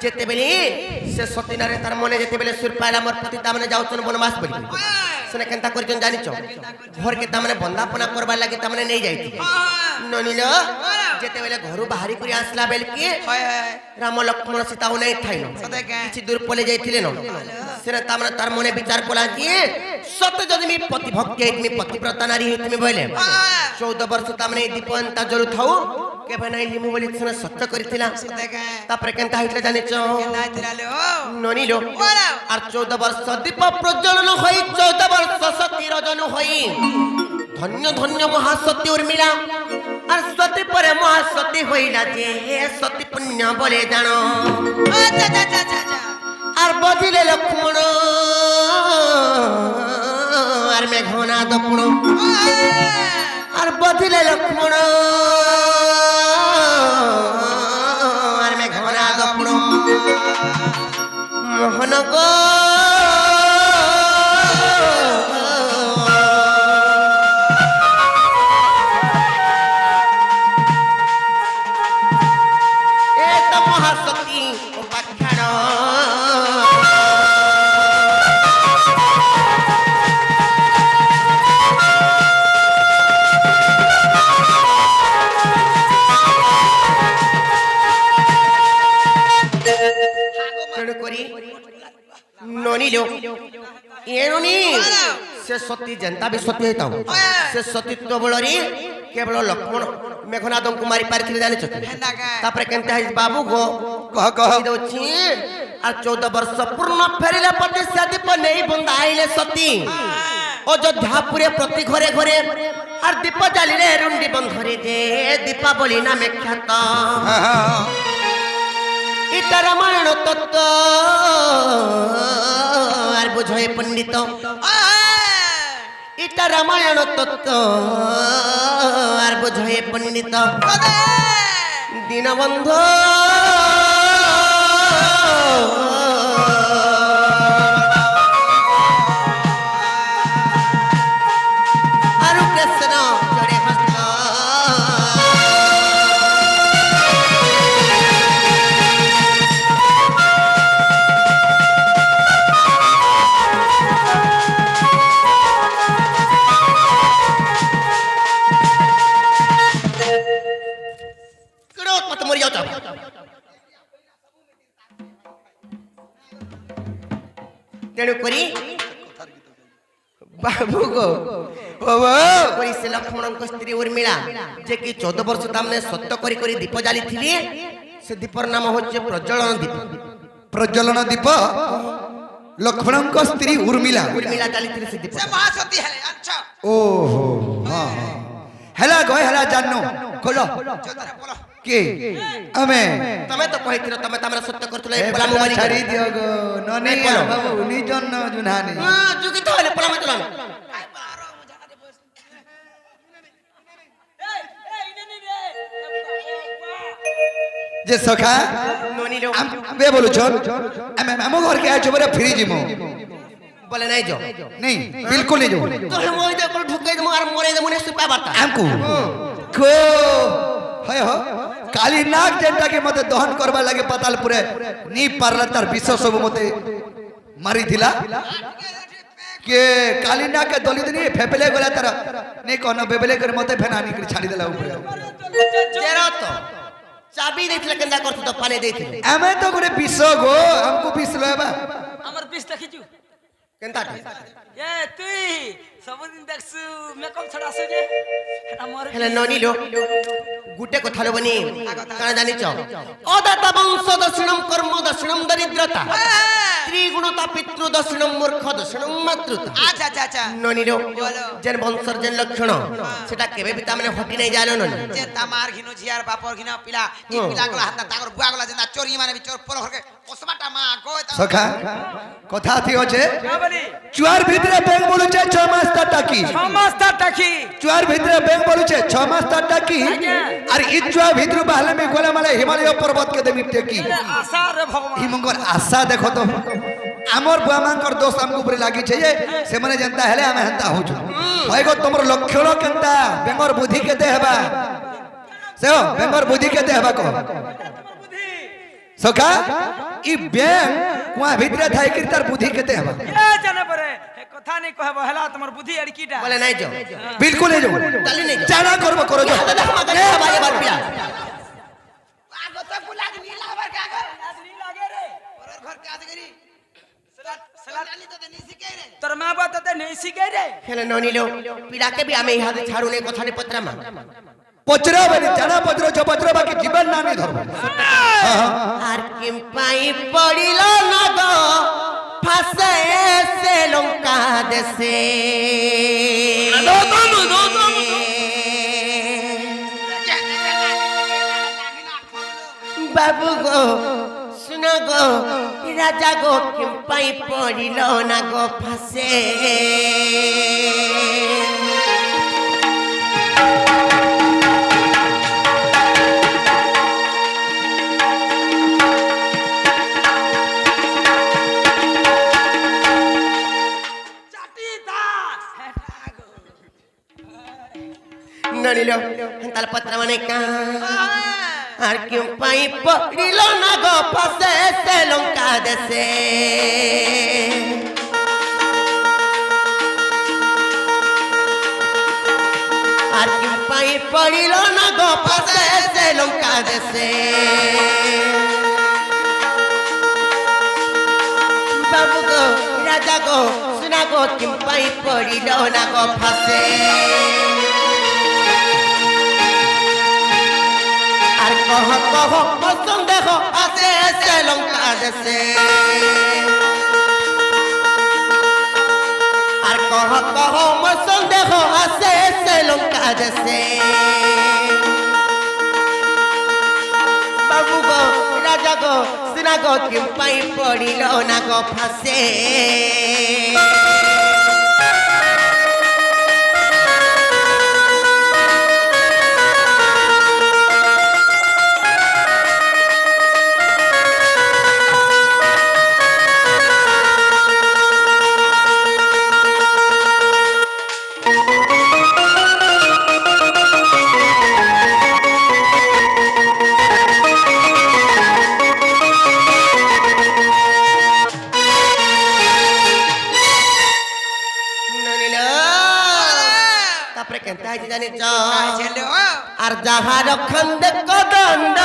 যেতেবেলে সে সতীনারে তার মনে যেতেবেলে সুর পাইলা মোর পতি তামনে যাউছন বনবাস বলি সেনে কেনতা করিছন জানিছ ঘরকে তামনে বন্দাপনা করবার লাগি তামনে নেই যাইতি ননিল যেতেবেলে ঘরু বাহারি করে আসলা বেলকি রাম লক্ষ্মণ সীতা নাই থাইন কিছু দূর পলে যাইছিলে ন সেনে তামনে তার মনে বিচার কলা যে সত্য যদি মি পতি ভক্তি হইতমি পতিব্রতা নারী হইতমি বলে 14 ବର୍ଷ তামনে দীপন্তা জরু থাও কেবে নাই লিমু বলি সেনে সত্য করিছিলা তারপরে কেনতা হইতলে জানিছ ননিল আর 14 ବର୍ଷ দীপ প্রজ্বলন হই 14 ବର୍ଷ সতী রজন হই ধন্য ধন্য মহাসতী উর্মিলা আর সতী পরে মহাসতী হইলা যে সতী পুণ্য বলে জানো আর বধিলে লক্ষ্মণ আর মেঘনাদ পুণ আর বধিলে লক্ষ্মণ আর মেঘনাদ পুণ মোহন গো মহাসতী উপাখ্যান তেণুকরি ননিল এনুনি সে সতী জেন্তা বি সতী হইতাও সে সতীত্ব বলরি কেবল লক্ষ্মণ মেঘনাদଙ୍କୁ মারি পারিଥିଲେ জানিছ তারপরে কেনতে হই বাবু গো কহ কহ দଉଛି আর 14 ବର୍ଷ ପୂର୍ଣ୍ଣ ଫେରିଲେ ପତି ସେ ଦୀପ ନେଇ ବନ୍ଦା ଆଇଲେ ସତୀ অযোধ্যাপুরে প্রতি ঘরে ঘরে আর দীপ জ্বালিলে রুন্ডি বন্ধরে যে দীপাবলি নামে খ্যাত হ্যাঁ হ্যাঁ ইটা রামায়ণ তত্ত্ব আর বুঝে পণ্ডিত ইটা রামায়ণ তত্ত্ব আর বুঝে পণ্ডিত দীনবন্ধু আর কৃষ্ণ জড়ে হস্ত মত মরি যাও ତେଣୁ କରି ବାବୁ ଗୋ କରି ସେ ଲକ୍ଷ୍ମଣଙ୍କ ସ୍ତ୍ରୀ ଉର୍ମିଳା ଯେ କି 14 ବର୍ଷ ତାମାନେ ସତ୍ୟ କରି କରି ଦୀପ ଜାଲିଥିଲେ ସେ ଦୀପର ନାମ ହচ্ছে ପ୍ରଜ୍ୱଳନ ଦୀପ। ପ୍ରଜ୍ୱଳନ ଦୀପ ଲକ୍ଷ୍ମଣଙ୍କ ସ୍ତ୍ରୀ ଉର୍ମିଳା ଉର୍ମିଳା ଜାଲିଥିଲେ ସେ ଦୀପ। ସେ ମହାସତୀ ହେଲେ ଆଚ୍ଛା ଓହୋ ହଁ ହେଲା ଗୟ ହେଲା ଜାନୁ ଖୋଲ ଜୋତାରେ ବୋଲ কে ଆମେ ତମେ ତ କହିଥିଲ ତମେ ତମର ସତ୍ୟ କରୁଥିଲ ଏ ଏ ପଲା ବାଲା ମୋବାଇଲ ଛାଡି ଦିଅ ଗো ନନି এই বলো। বাবু নিজন জুনানি হ্যাঁ যুগি তো হলে পলা মতলন যে সখা ননি লো বে বলুছ আমি আম ঘর কে আছো বরে ফিরি জিমু বলে নাই যাও नहीं बिल्कुल नहीं जाओ তো হে মই দেখো ঢুকাই দেবো আর মরে দেবো নে সুপা বার্তা हमको को হয় हो काली नाग जेंटा के मते दहन करबा लागे पताल पुरे नी पारला तार विष सब मते मारी थिला के काली नाग के दली दिनी फेफले गला तार नहीं कहना बेबले कर मते फेना निकरी छाड़ी देला ऊपर तेरा तो चाबी देथिले केंदा करत तो पानी देथिले हमें तो गुरे विष गो हमको विष लेबा আমার পিস দেখিছু केंता এ তুই সবদিন দেখছু মেকআপ ছড়া আছে যে এটা মোর হেলে ননি লো গুটে কথা লবনি কানা জানিছ অদাতা বংশ দর্শনম কর্ম দর্শনম দরিদ্রতা ত্রিগুণতা পিতৃ দর্শনম মূর্খ দর্শনম মাতৃতা আচ্ছা আচ্ছা আচ্ছা ননি লো যেন বংশর যেন লক্ষণ সেটা কেবে বি তামনে হটি নাই জানো ননি যে তামার ঘিনু ঝিয়ার বাপর ঘিনা পিলা ই পিলা গলা হাত তাগর বুয়া গলা যেনা চোরি মানে বি চোর পর ঘরকে ওসমাটা মা গো सखा কথা থি আছে কা বলি চুয়ার ভিতরে ব্যাং বলুছে 6 মাস তা টাকি সমাজটা টাকি চুয়ার ভিতরে ব্যাং বলুছে 6 মাস তা টাকি আর ই চুয়া ভিতরে বাহলে মে গোলা মালে হিমালয় পর্বত কে দেমি টেকি আশা রে ভগবান হিমঙ্কর আশা দেখো তো আমার বুয়া মাঙ্কর দোষ আমকু উপরে লাগিছে যে সে মানে জনতা হেলে আমি হেনতা হউছু হয় গো তোমার লক্ষণ কেনতা বেঙ্গর বুদ্ধি কেতে হেবা সে বেঙ্গর বুদ্ধি কেতে হেবা কো সখা ই ব্যাং কুয়া ভিতরে থাই কি তার বুদ্ধি কেতে হেবা এ জানে পরে এ কথা নাই কহব হেলা তোমার বুদ্ধি এড়কিটা বলে নাই যাও बिल्कुल नहीं जाओ তালি নাই যাও জানা করব করো যাও দাদা আমাকে বাড়ি বার পিয়া আগো তো বুলা নি লাবার কা গো আদরি লাগে রে ওর ঘর কাজ করি সালাত আনি তো নি শিখাই রে তোর মা বাতাতে নেই শিখাই রে হেলে ননি লো পিড়াকে বি আমি ইহাতে ছাড়ু নাই কথা নে পত্রামা পচরা বনি জানা পচরা ছ পচরা বাকি জীবন নানি ধরব আর কিম পাই পড়িল না গো ফাসে সে লঙ্কা দেশে বাবু গো শুনো গো রাজা গো কিম পাই পড়িল না গো ফাসে চাটি দাস ননিল তাল পত্র মানে কা আর কিউ পাই পড়িল না গো ফাসে সে লঙ্কা দেশে আর কিউ পাই পড়িল না গো ফাসে সে লঙ্কা দেশে বাবু গো রাজা গো শুনা গো কিম পাই পড়িল না গো ফাসে আর কহ কহ সন্দেহ আছে সে লঙ্কা দেশে আর কহ কহ সন্দেহ আছে সে লঙ্কা দেশে বাবু গো রাজা গো সিনা গো কিম পাই পড়িল না গো ফাসে তারপরে কেনতে হয়েছে জানিছ ছেলে ও আর যাহার খন্দে কদণ্ড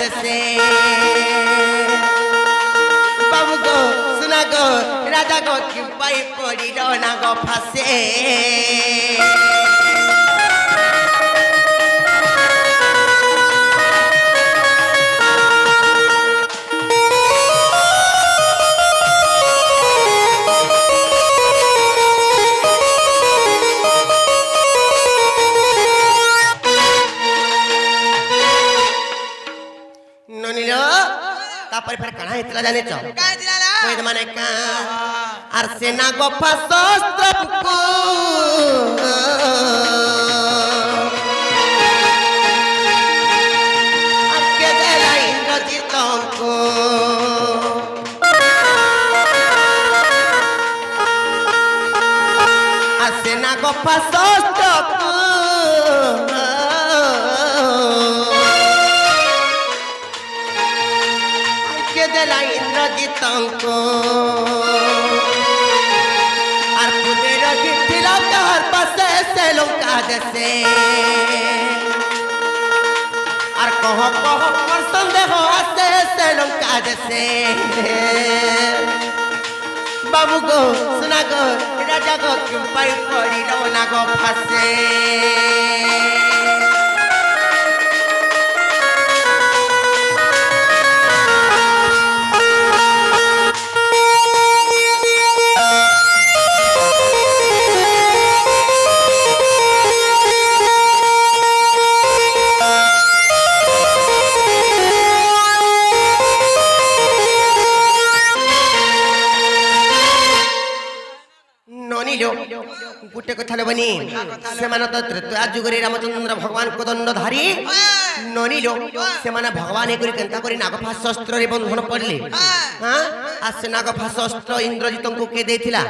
देसे बाबू गो सुना गो राजा गो कि पाई पड़ी ना गो फासे फिर कणा इतला जाने चो काय दिलाला कोई माने का आर सेना गोफा शस्त्र को आर के देला इंद्रजित को आर सेना गोफा शस्त्र को इंद्रजितंको और पुणे रखिला तहर पासे से लंका देसे और कहो पर संदेह आसे से लंका देसे बाबू गो सुना गो राजा गो क्यों पाई पड़ी रवना गो फासे गुटे कथा लेबनी से माने तो त्रेता जुगरे रामचंद्र भगवान को दंडधारी ननिलो से माने भगवान एकरी केंता करी नागफा शस्त्र रे बंधन पड़ले हां आ से नागफा शस्त्र इंद्रजित को के देथिला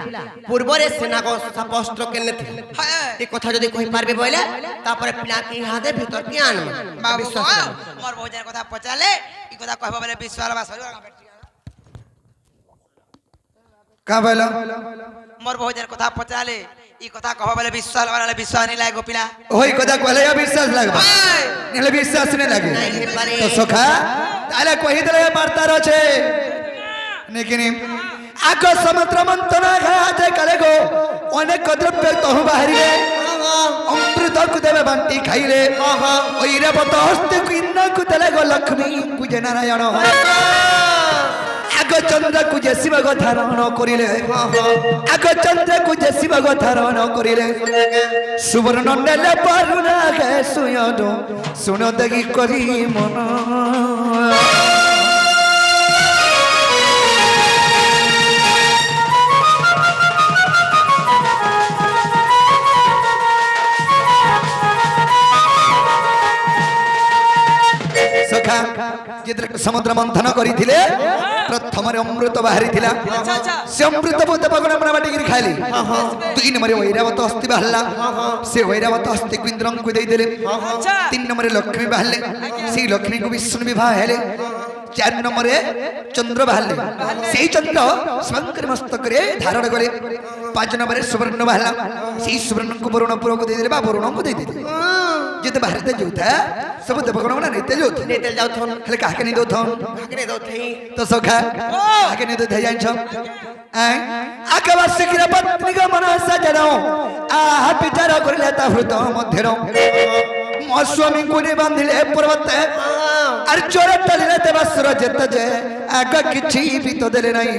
पूर्व रे से नाग शस्त्र केने थी ए कथा जदी कहि पारबे बोले तापर पिला की हादे भीतर ज्ञान बाबू मोर भोजन कथा पचाले ई कथा कहबा बोले विश्वास बा सरी का बोला मोर भोजन कथा पचाले ई कथा कहबा बोले विश्वास वाला विश्वास नहीं लागे गोपिला ओई कथा कहले या विश्वास लागबा नेले विश्वास नहीं लागे नहीं पारे तो सखा ताले कहि देले वार्ता रछे लेकिन आको समुद्र मंथन घाते कले गो अनेक द्रव्य तहु बाहरिले अमृत को देवे बांटी खाइले ओइरे बतहस्त को इन्न को देले गो लक्ष्मी पूजे नारायण आग चंद्र को जे शिव को धारण करिले आग चंद्र को जे शिव को धारण करिले सुवर्ण नेले परुना के सुयनो सुनो दगी करी मन सखा जिद्र समुद्र मंथन करिथिले प्रथम रे अमृत बाहरी थिला से अमृत बोते पगण अपना बाटी गिर खाली तीन नंबर वैरावत अस्थि बहला से वैरावत अस्थि को इंद्रम को दे देले तीन नंबर लक्ष्मी बहले से लक्ष्मी को विष्णु विवाह हेले चार नंबर चंद्र बहले से चंद्र शंकर मस्तक रे धारण करे पांच नंबर सुवर्ण बहला से सुवर्ण को वरुण पुर को दे देले बा वरुण को दे देले जिते भारत जोता सब देवगण माने नेते जोत नेते जाउथन हले काके नहीं दोथन काके नहीं दोथई तो सखा काके नहीं दोथई जानछम आकवासिकर पत्नी का मन सजनो आ विचार करले ता हृत मध्यरो मो स्वामी को ने बांधिले पर्वत अर चोर टलिले देवसुर जत जे आग किछि भी तो देले नहीं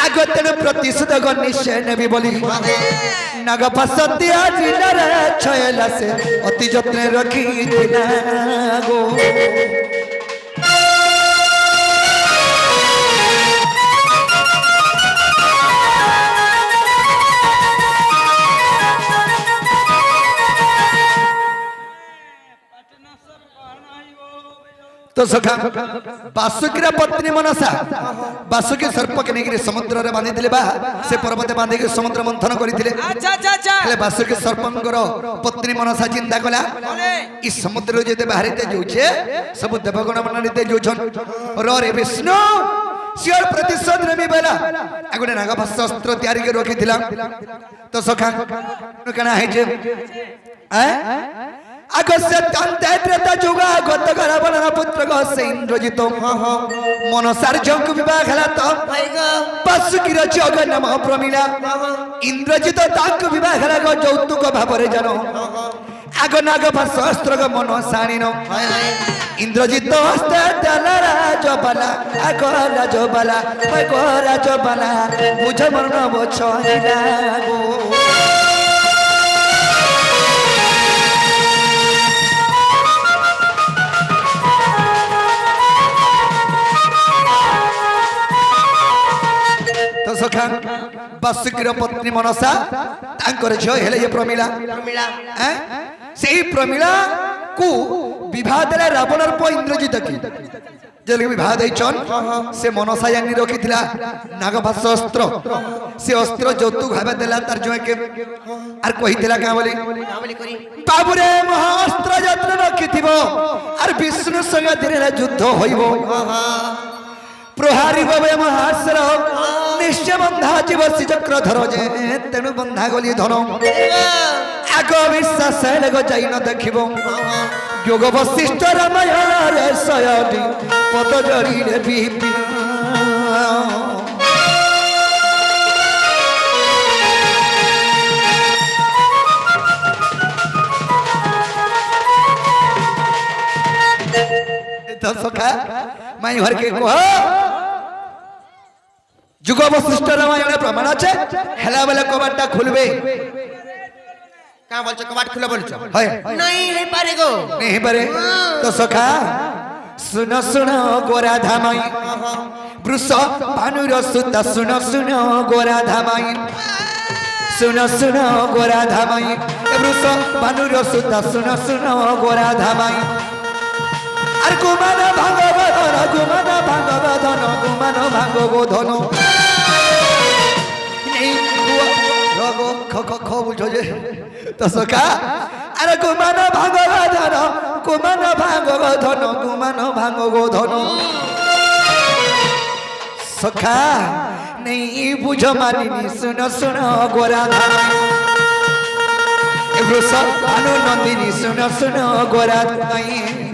आगतन प्रतिशोध निश्चय नेबी बोली नागफा सत्या जिलर छयला से अति जत्न रखी गो तो सखा बासुकी पत्नी मनसा बासुकी सर्प के नहीं समुद्र रे बांधी दिले बा से पर्वत बांधी के समुद्र मंथन करथिले अच्छा अच्छा अच्छा हेले बासुकी सर्पंकर पत्नी मनसा चिंता कला ई समुद्र जेते बाहरिते जोछे सब देवगण मनरिते जोछन रे विष्णु सियर प्रतिशोध नेबी बेला आगुने नागफा शस्त्र तैयारी के रखिथिला तो सखा कना है जे আগে সে তান্তে ত্রেতা যুগা গত রাবণের পুত্র সে ইন্দ্রজিৎ মনসার ঝঙ্কু বিবাহ হেলা তো বাসুকির যোগ নাম প্রমিলা ইন্দ্রজিৎ তাঙ্কু বিবাহ হেলা যৌতুক ভাবরে জানো আগ নাগ শস্ত্র মন সাণিন ইন্দ্রজিৎ হস্তে দেল রাজবালা আগ রাজবালা রাজবালা বুঝ মরণ বছরিলা গো সখা বাসুকির পত্নী মনসা তাঙ্কর ঝিও হেলে যে প্রমিলা সেই প্রমিলা কু বিবাহ দেলা রাবণর পো ইন্দ্রজিৎ কি যেলে বিবাহ দেইছন সে মনসা জানি রখিলা নাগভাষ্য অস্ত্র সে অস্ত্র যৌতুক ভাবে দেলা তার জয়কে আর কহিলা কা বলি বাবুরে মহাস্ত্র যত্ন রখিথিব আর বিষ্ণু সঙ্গে ধীরে যুদ্ধ হইব প্রহারি বাবে মহাস্ত্র নিশ্চয় বন্ধা জীব চক্রধর যে তেণু বন্ধা গলি ধন আগ বিশ্বাস যাই ন দেখিব যোগ বশিষ্ঠ রামায়ণে শয়নি পতজড়িরে বিপিন সখা মাই ঘরকে কহ যুগ বশিষ্ঠ রামায়ণে প্রমাণ আছে হেলা বেলা কবাটটা খুলবে কা বলছো কবাট খুলে বলছো হয় নাই হে পারে গো नहीं पारे तो सखा सुनो सुनो गोरा धामाई ब्रुस भानुर सुता सुनो सुनो गोरा धामाई सुनो सुनो गोरा धामाई ब्रुस भानुर सुता सुनो सुनो गोरा धामाई আর গুমান ভাঙব ধন গুমান ভাঙব ধন গুমান ভাঙব ধন নেই রগ খ খ খ বুঝো যে তো সখা আরে গুমান ভাঙব ধন গুমান ভাঙব ধন গুমান ভাঙব ধন সখা নেই বুঝো মানিনি শুনো শুনো গোরা ধামাই এব্রুস ভানু নন্দিনী শুনো শুনো গোরা ধামাই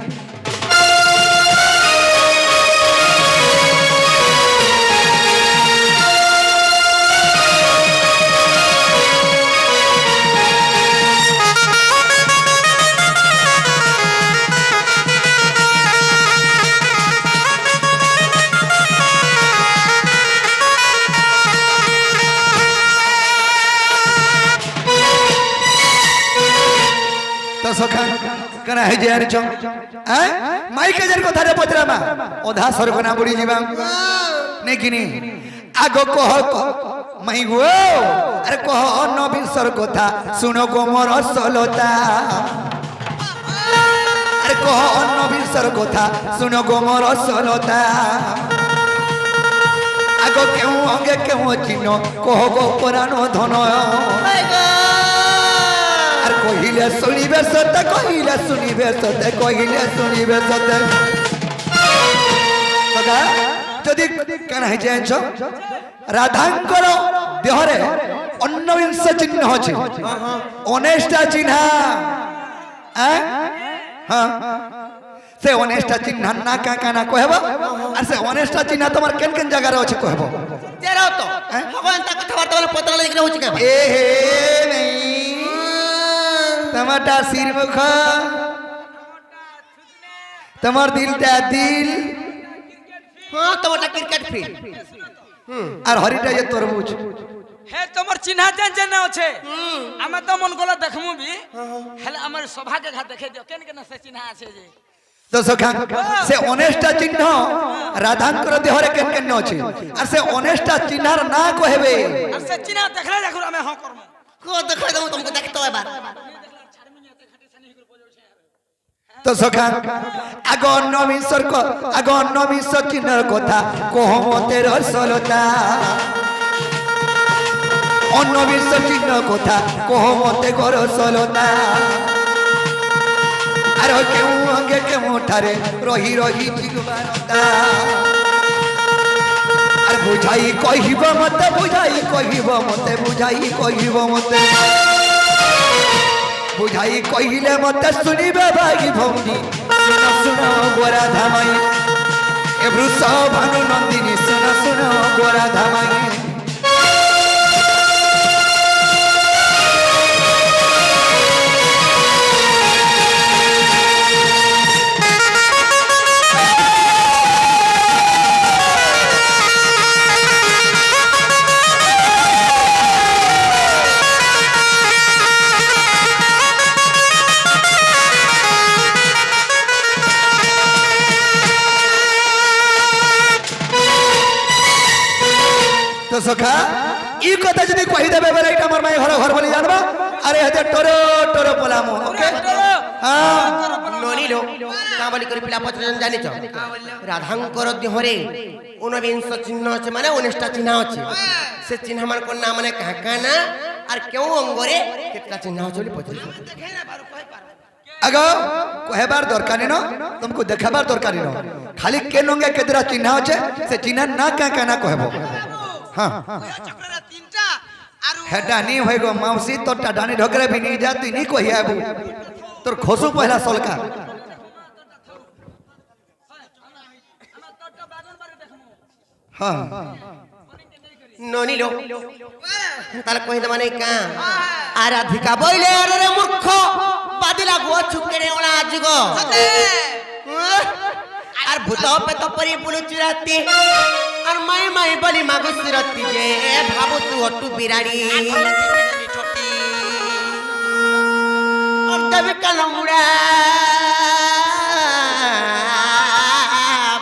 সখা কেনা হয়ে যায় আনিছ মাইকে যার কথা রে পচরামা অধা সর্বনা বুড়ি যাবা নেকিনি আগ কহ মাই গো আরে কহ নবিসর কথা শুনো গো মোর সলতা আরে কহ নবিসর কথা শুনো গো মোর সলতা আগ কেউ অঙ্গে কেউ চিহ্ন কহ গো পুরাণ ধন কহিলে শুনিবে সতে কহিলে শুনিবে সতে কহিলে শুনিবে সতে যদি কেন হয়ে যাইছ রাধাঙ্কর দেহরে অন্নবিংশ চিহ্ন আছে অনেষ্টা চিহ্ন সে অনেষ্টা চিহ্ন না কা কানা কহব আর সে অনেষ্টা চিহ্ন তোমার কেন কেন জায়গায় আছে কহব তেরাও তো ভগবান তা কথাবার্তা বলে পতলা লাগি হচ্ছে কেন এ হে নেই टमाटा सिर मुख तमर दिलटा दिल हां टमाटा क्रिकेट फील्ड আর হরিটা যে তরমুজ হে তোমার চিহ্না জান জান আছে আমি তো মন গলা দেখমু বি হেলে আমার সভাকে ঘা দেখে দিও কেন কেন সে চিহ্না আছে যে তো সখা সে অনেষ্টা চিহ্ন রাধাঙ্কর দেহরে কেন কেন আছে আর সে অনেষ্টা চিহ্নার না কহেবে আর সে চিহ্না দেখলে দেখো আমি হ্যাঁ করব কো দেখাই দাও তোমাকে দেখতে এবার তো সখা আগ নবিশ্বর চিহ্নর কথা কহমতের সলতা অন্নবিশ্বর চিহ্ন কথা কহমতে গর সলতা আর কেউ অঙ্গে কেউ ঠারে রহি রহি জিগবারতা আর বুঝাই কহিব মতে বুঝাই কহিব মতে বুঝাই কহিব মতে বুঝাই ভাই কহিলে মতে শুনিবে ভাই ভৌনি শুন শুন গোরা ধামাই এ বৃষ ভানু নন্দিনী শুন শুন গোরা ধামাই তো সখা ই কথা যদি কই দেবে বলে এটা আমার মাই ঘর ঘর বলি জানবা আরে হেতে টরো টরো পলামু ওকে হ্যাঁ ননিল কা বলি করে পিলা পছন্দ জানিছ রাধাঙ্কর দেহরে 19 চিহ্ন আছে মানে 19টা চিহ্ন আছে সে চিহ্ন মান কোন নাম মানে কাকা না আর কেউ অঙ্গরে কেতটা চিহ্ন আছে বলি পছন্দ আগো কহেবার দরকার ন তুমকু দেখাবার দরকার ন খালি কে নঙ্গে কেতরা চিহ্ন আছে সে চিহ্ন না কা কা না কহবো হ্যাঁ চক্ররা তিনটা আর হেটা নি হই গো মাউসি তোরটা ডানি ঢকরে ভি নি যা তুই নি কহি আবু তোর খসু পহলা সলকা হ্যাঁ ননিল তাহলে কই মানে কা আরাধিকা বইলে রে মূর্খ বাদিলা গো ছুকেরে ওলা যুগ আর ভূত পেত পরি বুলুচি রাতি আর মাই মাই বলি মাগুস রাতি যে ভাবু তু অটু বিরাড়ি আর দেবে কালমুড়া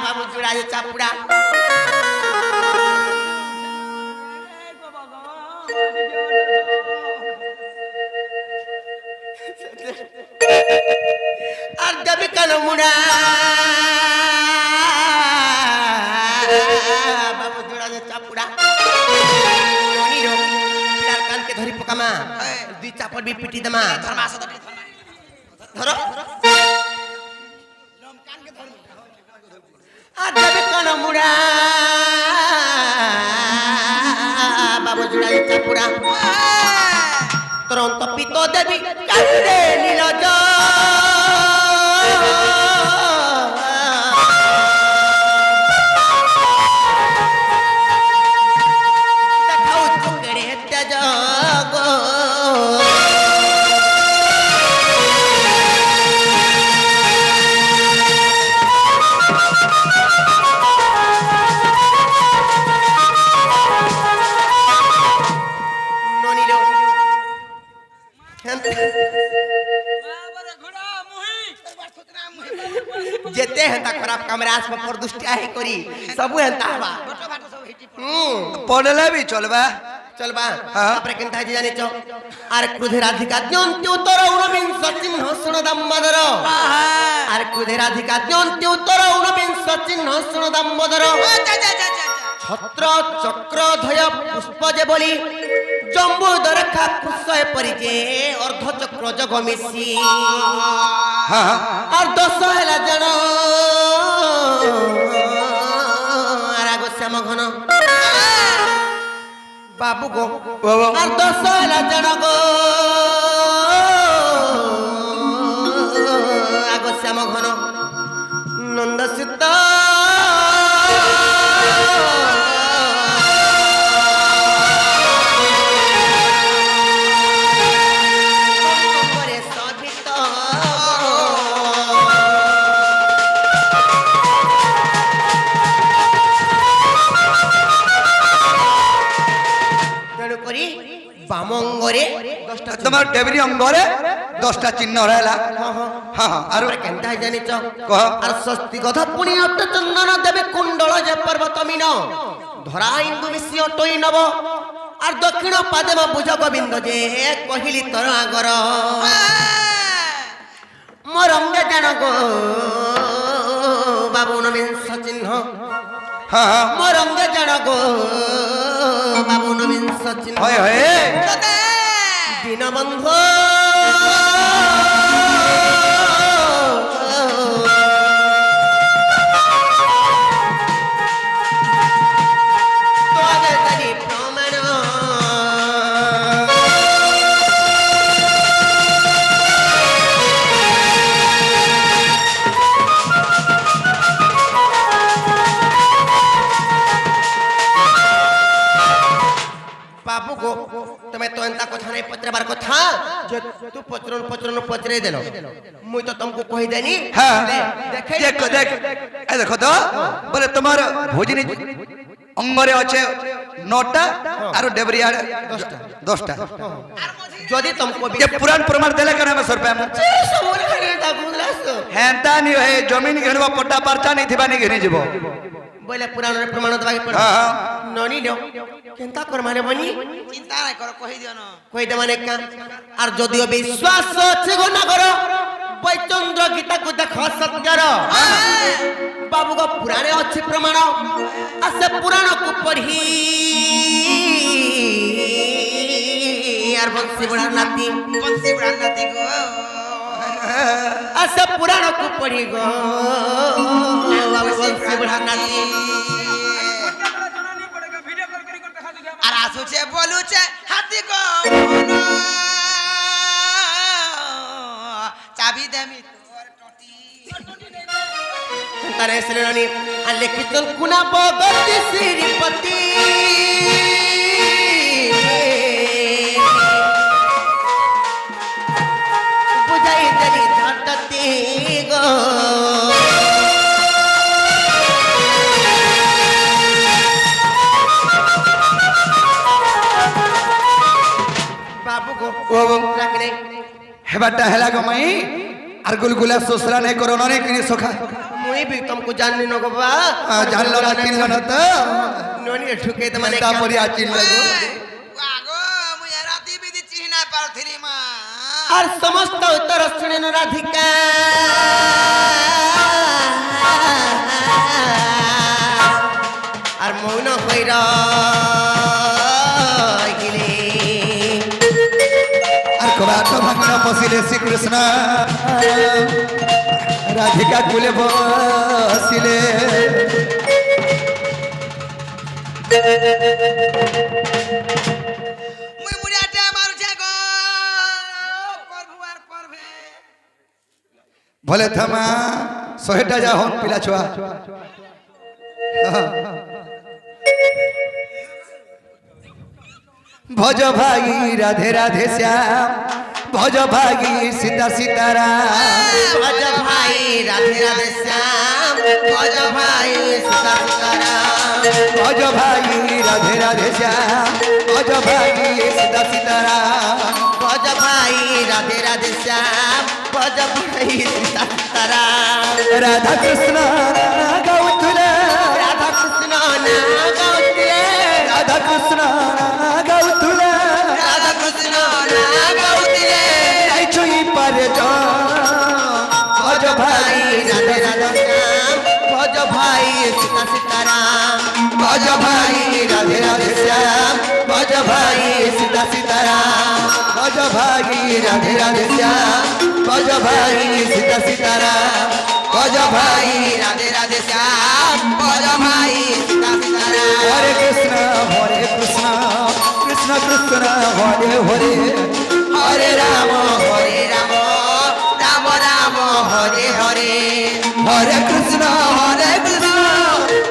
বাবু জুড়া যে চাপুড়া আর দেবে কালমুড়া বাবু জোড়া যে চাপুড়া ননির পিলার কানকে ধরি পকামা দুই চাপড় বি পিটি দেমা ধরো আর দেবে কালমুড়া বাবু জোড়া যে চাপুড়া তুরন্ত পিত দেবী কান্দে নীলজ দেখাও চোখের তেজ গো ননিল যেতে হেতা খরাপ কামরা আসবা প্রদুষ্টি আহি করি সবু হেতা হবা পড়লে বি চলবা চলবা হ্যাঁ। তারপরে কেনতা হইছে জানিছ আর ক্রোধের अधिका দ্যন্তি উত্তর 19 চিহ্ন শুণ দাম্বদর আর ক্রোধের अधिका দ্যন্তি উত্তর 19 চিহ্ন শুণ দাম্বদর ছত্র চক্র ধয় পুষ্প যে বলি জম্বু দরখা কুশয় পরি যে অর্ধ চক্র জগ মিশি হ্যাঁ আর দশ হেলা জন আর আগ শ্যাম ঘন বাবু গো বাবা আর দশ হেলা জন গো আগ শ্যাম ঘন নন্দ সীত বামঙ্গরে তোমার ডেবরি অঙ্গরে 10টা চিহ্ন রহলা হ্যাঁ আর আর কেনতা জানিছ কহ আর স্বস্তি কথা পুনি অট চন্দন দেবে কুণ্ডল যে পর্বত মিন ধরা ইন্দু মিশি অটই নব আর দক্ষিণ পাদে বুঝ গোবিন্দ যে কহিলি তোর আগর মরঙ্গে জান গো বাবু নবিংশ চিহ্ন হ্যাঁ হ্যাঁ মরঙ্গে জান গো বাবু নবিংশ চিহ্ন হয় হয় দীনবন্ধু ପଚରାବାର କଥା ଯେ ତୁ ପଚରେଇ ଦେଲ ମୁଇଁ ତ ତମକୁ କହିଦେନି হ্যাঁ ଦେଖେଇ দেখ দেখ এ দেখো তো বলে তোমার ভোজনী অঙ্গরে আছে 9টা আর ডেবরিয়া 10টা যদি তমকো ये पुरान प्रमाण देले केना में 100 रुपया में ସବୁବେଳେ ଖାଲି ତା ବୁଲାସ हेंता नी हे जमीन घेनबो पट्टा परचा नहीं थिबा नहीं घेनी जीवो ବୋଇଲେ ପୁରାଣରେ ପ୍ରମାଣ ଦେବାକେ ପଡେ हां हां ନନି लो କେନ୍ତା କରମାରେ ବନି চিন্তা নাই কর কই দিও না কইতে মানে কা আর যদিও বিশ্বাস আছে গো না কর বৈচন্দ্র গীতাକୁ দেখ সত্যର বাবু গো পুরাণে ଅଛି প্রমাণ আর সে পুরাণକୁ পঢ়ি আর বংশী বুঢ়ার নাতি বংশী বুড়ার নাতি গো আর সে পুরাণକୁ পঢ়ি গো বাবু বংশী বুঢ়ার নাতি ভিডিও কল করি করতে দেখা দিও আর আসুছে বলুছে হাতি গো চাবি দেমি তোর টটি তারে শ্রেণী আর লিখিতন কুনা বগতি শ্রীপতি বুঝাই দেরি ধরতি গো बाबू को ओ रखने हेबाटा हेला गो मई আর গুলগুলা সসরা নাই করো ননে কিনি সখা मुई भी तुमको जानने न गो बा জানলো না চিনলো না তো नोनी ठुके त माने তা পরি আচিল লাগো আগো মুই রাতি বিধি চিহ্না পারথিলি মা আর সমস্ত উত্তর শুনেন রাধিকা আর মৌন হইর গিলে আর কবাট ভাঙনা পশিলে শ্রীকৃষ্ণ রাধিকা কুলে বসিলে মুই মুড়িয়াটা মারুছে গো প্রভু আর প্রভে ভলে থামা 100টা যা হন পিলা ছুয়া ভজ ভাই রাধে রাধে শ্যাম ভজ ভাই সীতা সীতারাম भज भाई राधे राधे श्याम भज भाई सीता सीताराम ভজ ভাই রাধে রাধে শ্যাম ভজ ভাই সীতা সীতারাম भज भाई राधे राधे श्याम भज भाई सीता सीताराम রাধা কৃষ্ণ গৌতুলে राधा कृष्ण ना गौतले রাধা কৃষ্ণ গৌতুলে राधा कृष्ण ना गौतले নাই ছুই পারে ভজ ভাই राधे राधे श्याम भज भाई सीता सीताराम ভজ ভাই রাধে রাধে শ্যাম ভজ ভাই সীতা সীতারাম ভজ ভাই রাধে রাধে শ্যাম ভজ ভাই সীতা সীতারাম ভজ ভাই রাধে রাধে শ্যাম ভজ ভাই সীতা সীতারাম হরে কৃষ্ণ কৃষ্ণ কৃষ্ণ হরে হরে হরে রাম হরে রাম রাম রাম হরে হরে হরে কৃষ্ণ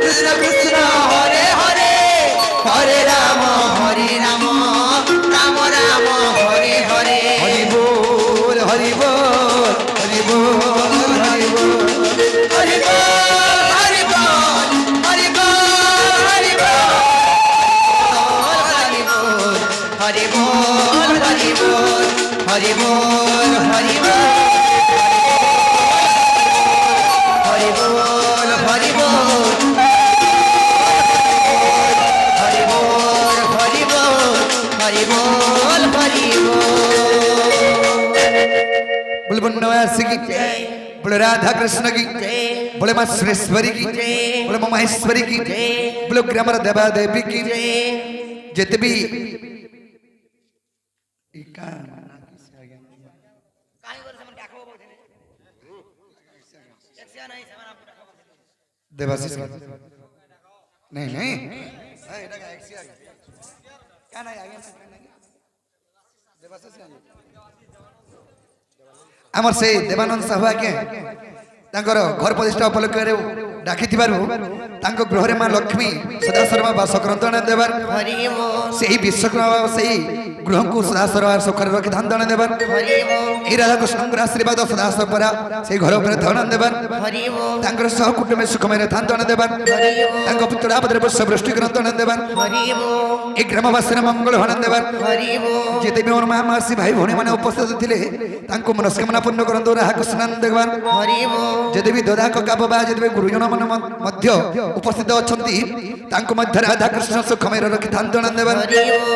কৃষ্ণ কৃষ্ণ হরে হরে হরে রাম হরে রাম রাম রাম হরে হরে হরি বল হরি বল হরি বল হরি বল হরি বল হরি বল হরি বল হরি বল হরি বল হরি বল হরি বল হরি বল হরি বল হরি বল হরি বল হরি বল হরি বল হরি বল হরি बोल बनवासी की बोले राधा कृष्ण की बोले माँ श्रेष्ठवरी की बोले माँ महेश्वरी की बोले ग्रामर देवा देवी की जितने भी देवाशीष का नहीं नहीं क्या नहीं आगे देवाशीष আমার সেই দেবানন্দ সাহুকে তাঙ্কর ঘর প্রতিষ্ঠা উপলক্ষে ডাকিଥିବାରୁ ତାଙ୍କ ଗୃହରେ ମା ଲକ୍ଷ୍ମୀ ସଦା ସର୍ବ ବାସ କରନ୍ତଣା ଦେବାର हरि ओम ସେହି ବିଶ୍ୱକର୍ମା ସେହି ଗୃହକୁ ସଦାସର ସୁଖରେ ରଖି ଧାନ ଦାନ ଦେବାନ ହରି ବୋଲ এই রাধাকৃষ্ণଙ୍କର আশীর্বাদ সদাসর পরা সেই ঘর উপরে ধান দেবান হরি ବୋଲ ତାଙ୍କର ସହ କୁଟୁମ୍ବ ସୁଖମୟରେ ଧାନ ଦାନ ଦେବାନ ତାଙ୍କ ପୁତ୍ର ଆପଦରେ ବର୍ଷ ବୃଷ୍ଟି ଗ୍ରନ୍ଥ ଦେବାନ ହରି ବୋଲ এই ଗ୍ରାମବାସୀର ମଙ୍ଗଳ ହଣ ଦେବାନ ହରି ବୋଲ ଯେତେ ବି ମୋର ମା ମାସି ଭାଇ ଭଉଣୀମାନେ ଉପସ୍ଥିତ ଥିଲେ ତାଙ୍କୁ ମନସ୍କାମନା ପୂର୍ଣ୍ଣ କରନ୍ତୁ ରାଧାକୃଷ୍ଣ ଦେବାନ ହରି ବୋଲ ଯଦି ବି ଦଦା କକା ବାବା ଯଦି ବି ଗୁରୁଜନ ମାନେ ମଧ୍ୟ ଉପସ୍ଥିତ ଅଛନ୍ତି ତାଙ୍କ ମଧ୍ୟରେ ରାଧାକୃଷ୍ଣ ସୁଖମୟରେ ରଖି ଧାନ ଦାନ ଦେବାନ ହରି ବୋଲ